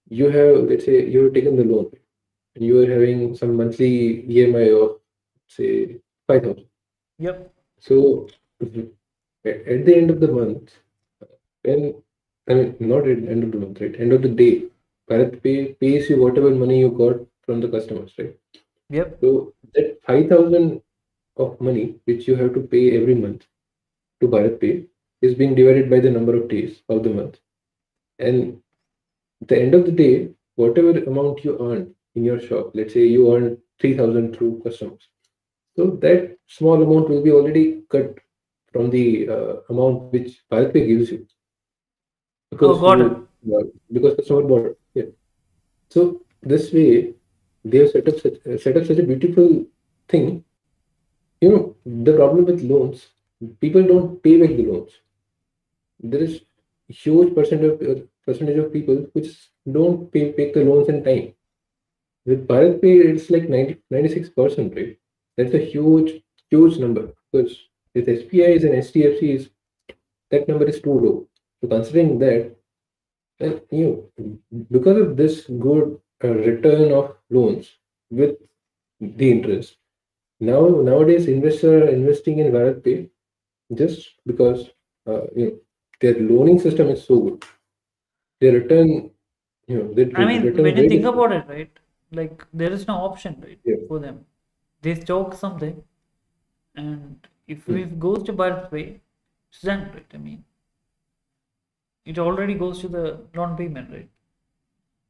you have, let's say, you have taken the loan and you are having some monthly EMI of, say, 5,000. Yep, So, at the end of the month, when, I mean, not at the end of the month, right? End of the day, Bharat Pay pays you whatever money you got from the customers, right? yep. So, that 5,000 of money which you have to pay every month to Bharat Pay is being divided by the number of days of the month. And at the end of the day, whatever amount you earn in your shop, let's say you earn 3,000 through customers. So that small amount will be already cut from the amount which Bharat Pay gives you Oh, because got it. because customer bought it. Yeah. So this way they have set up such a beautiful thing. The problem with loans, people don't pay back the loans. There is huge percentage of people which don't pay the loans in time. With Bharat Pay, it's like 96%, right? That's a huge number because with SBIs and STFCs, that number is too low. So considering that, and because of this good return of loans with the interest, nowadays investors are investing in Bharat Pay just because their loaning system is so good. Their return, their I mean, return when you rate think is good. about it, right? Like there is no option, right, Yeah. for them. They stock something, and if Mm. it goes to Bharat Pay, it's done, right? I mean, it already goes to the loan payment, right?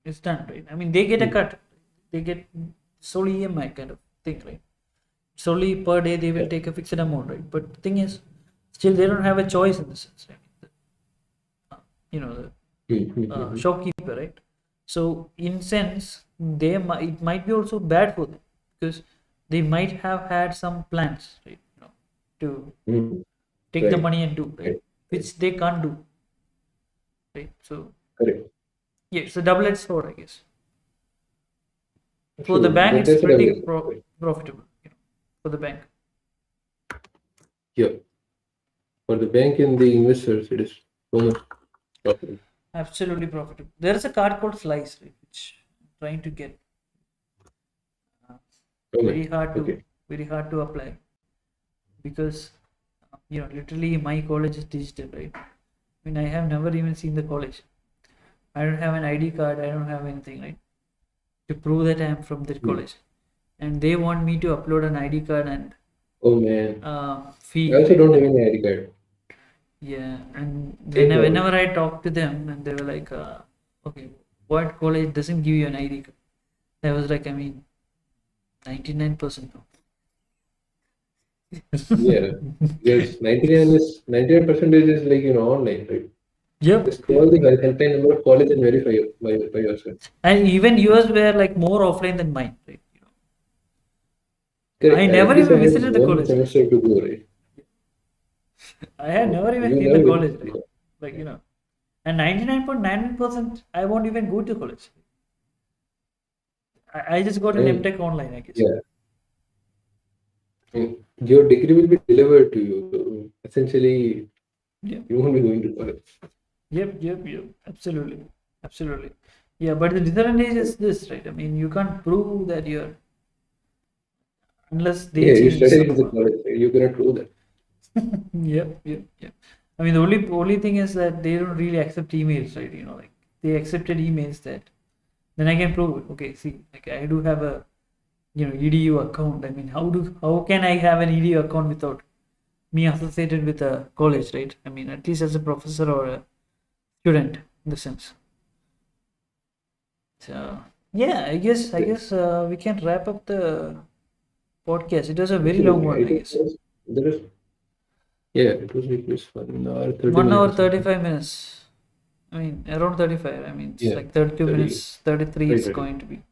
It's done, right? I mean, they get a Mm. cut. They get solely EMI kind of thing, right? Solely per day they will Yeah. take a fixed amount, right? But the thing is, still they don't have a choice in the sense, right? You know, the Mm, mm, mm. shopkeeper, right? So in sense, it might be also bad for them because they might have had some plans, right? To Mm. take the Right. money and do, right? Right. Which they can't do, right? So Correct. yeah, it's a double-edged sword, I guess. For the True. bank, it's That's what I pretty was. Right. profitable, for the bank. Yeah. For the bank and the investors, it is so much profitable. Absolutely profitable. There is a card called Slice, right, which I'm trying to get. Uh, Oh very man. hard to Okay. very hard to apply because literally my college is digital, right? I mean, I have never even seen the college. I don't have an ID card. I don't have anything, right, to prove that I am from that Mm. college. And they want me to upload an ID card and Oh man. I fee, also right? don't have any ID card. Yeah, and Same problem. whenever I talk to them, and they were like, okay, what college doesn't give you an ID card? I was like, I mean, 99% no. Yeah. Because 99% is like online, right? Yep. Just call the helpline number of college and verify by yourself. And even yours were like more offline than mine, right? I Correct. At never least I even have visited the one college. semester to go, right? I had never even You seen the never college, visit. right? Like, and 99.99%, I won't even go to college. I just got I an mean, MTech online, I guess. yeah. I mean, your degree will be delivered to you. So essentially, Yep, you won't be going to college. yep. Absolutely. Absolutely. Yeah, but the disadvantage is this, right? I mean, you can't prove that you're, unless they Yeah, you change studied in some. the college, right? You cannot prove that. Yep. I mean, the only thing is that they don't really accept emails, right? Like they accepted emails that then I can prove it. Okay, see, like I do have a EDU account. I mean, how can I have an EDU account without me associated with a college, right? I mean, at least as a professor or a student in the sense. So yeah, I guess we can wrap up the podcast. It was a very long Absolutely. one, I I think guess. there is, yeah, it was like this 1 hour, 30 1 minutes hour or something. 35 minutes. I mean, around 35. I mean, it's Yeah, like 32 30, minutes, 33 right, it's right. going to be.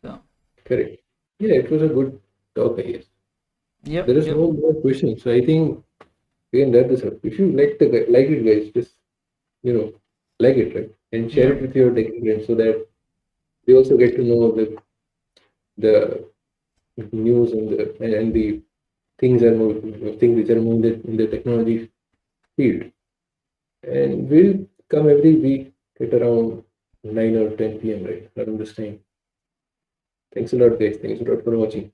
So, Correct. Yeah, it was a good talk, I guess. There is yep. no more questions. So I think we can wrap this up. If you like it, guys, just you know, like it, right? And share Yeah. it with your tech friends so that they also get to know the news and the things which are moving in the technology field. And we'll come every week at around 9 or 10 p.m. right around this time. Thanks a lot, guys. Thanks a lot for watching.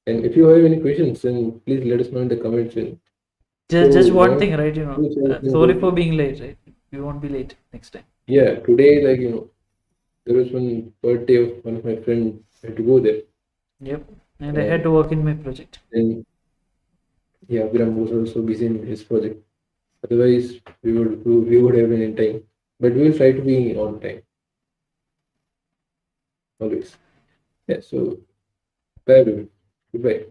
And if you have any questions, then please let us know in the comments. And Just so one now, thing, right? Sorry for being late, right? We won't be late next time. yeah, today, there was one birthday of one of my friends. I had to go there. Yep. And I had to And work in my project. then, yeah, Viram was also busy in his project. Otherwise, we would have been in time. But we will try to be on time always. Yeah. So bye, everyone. Goodbye.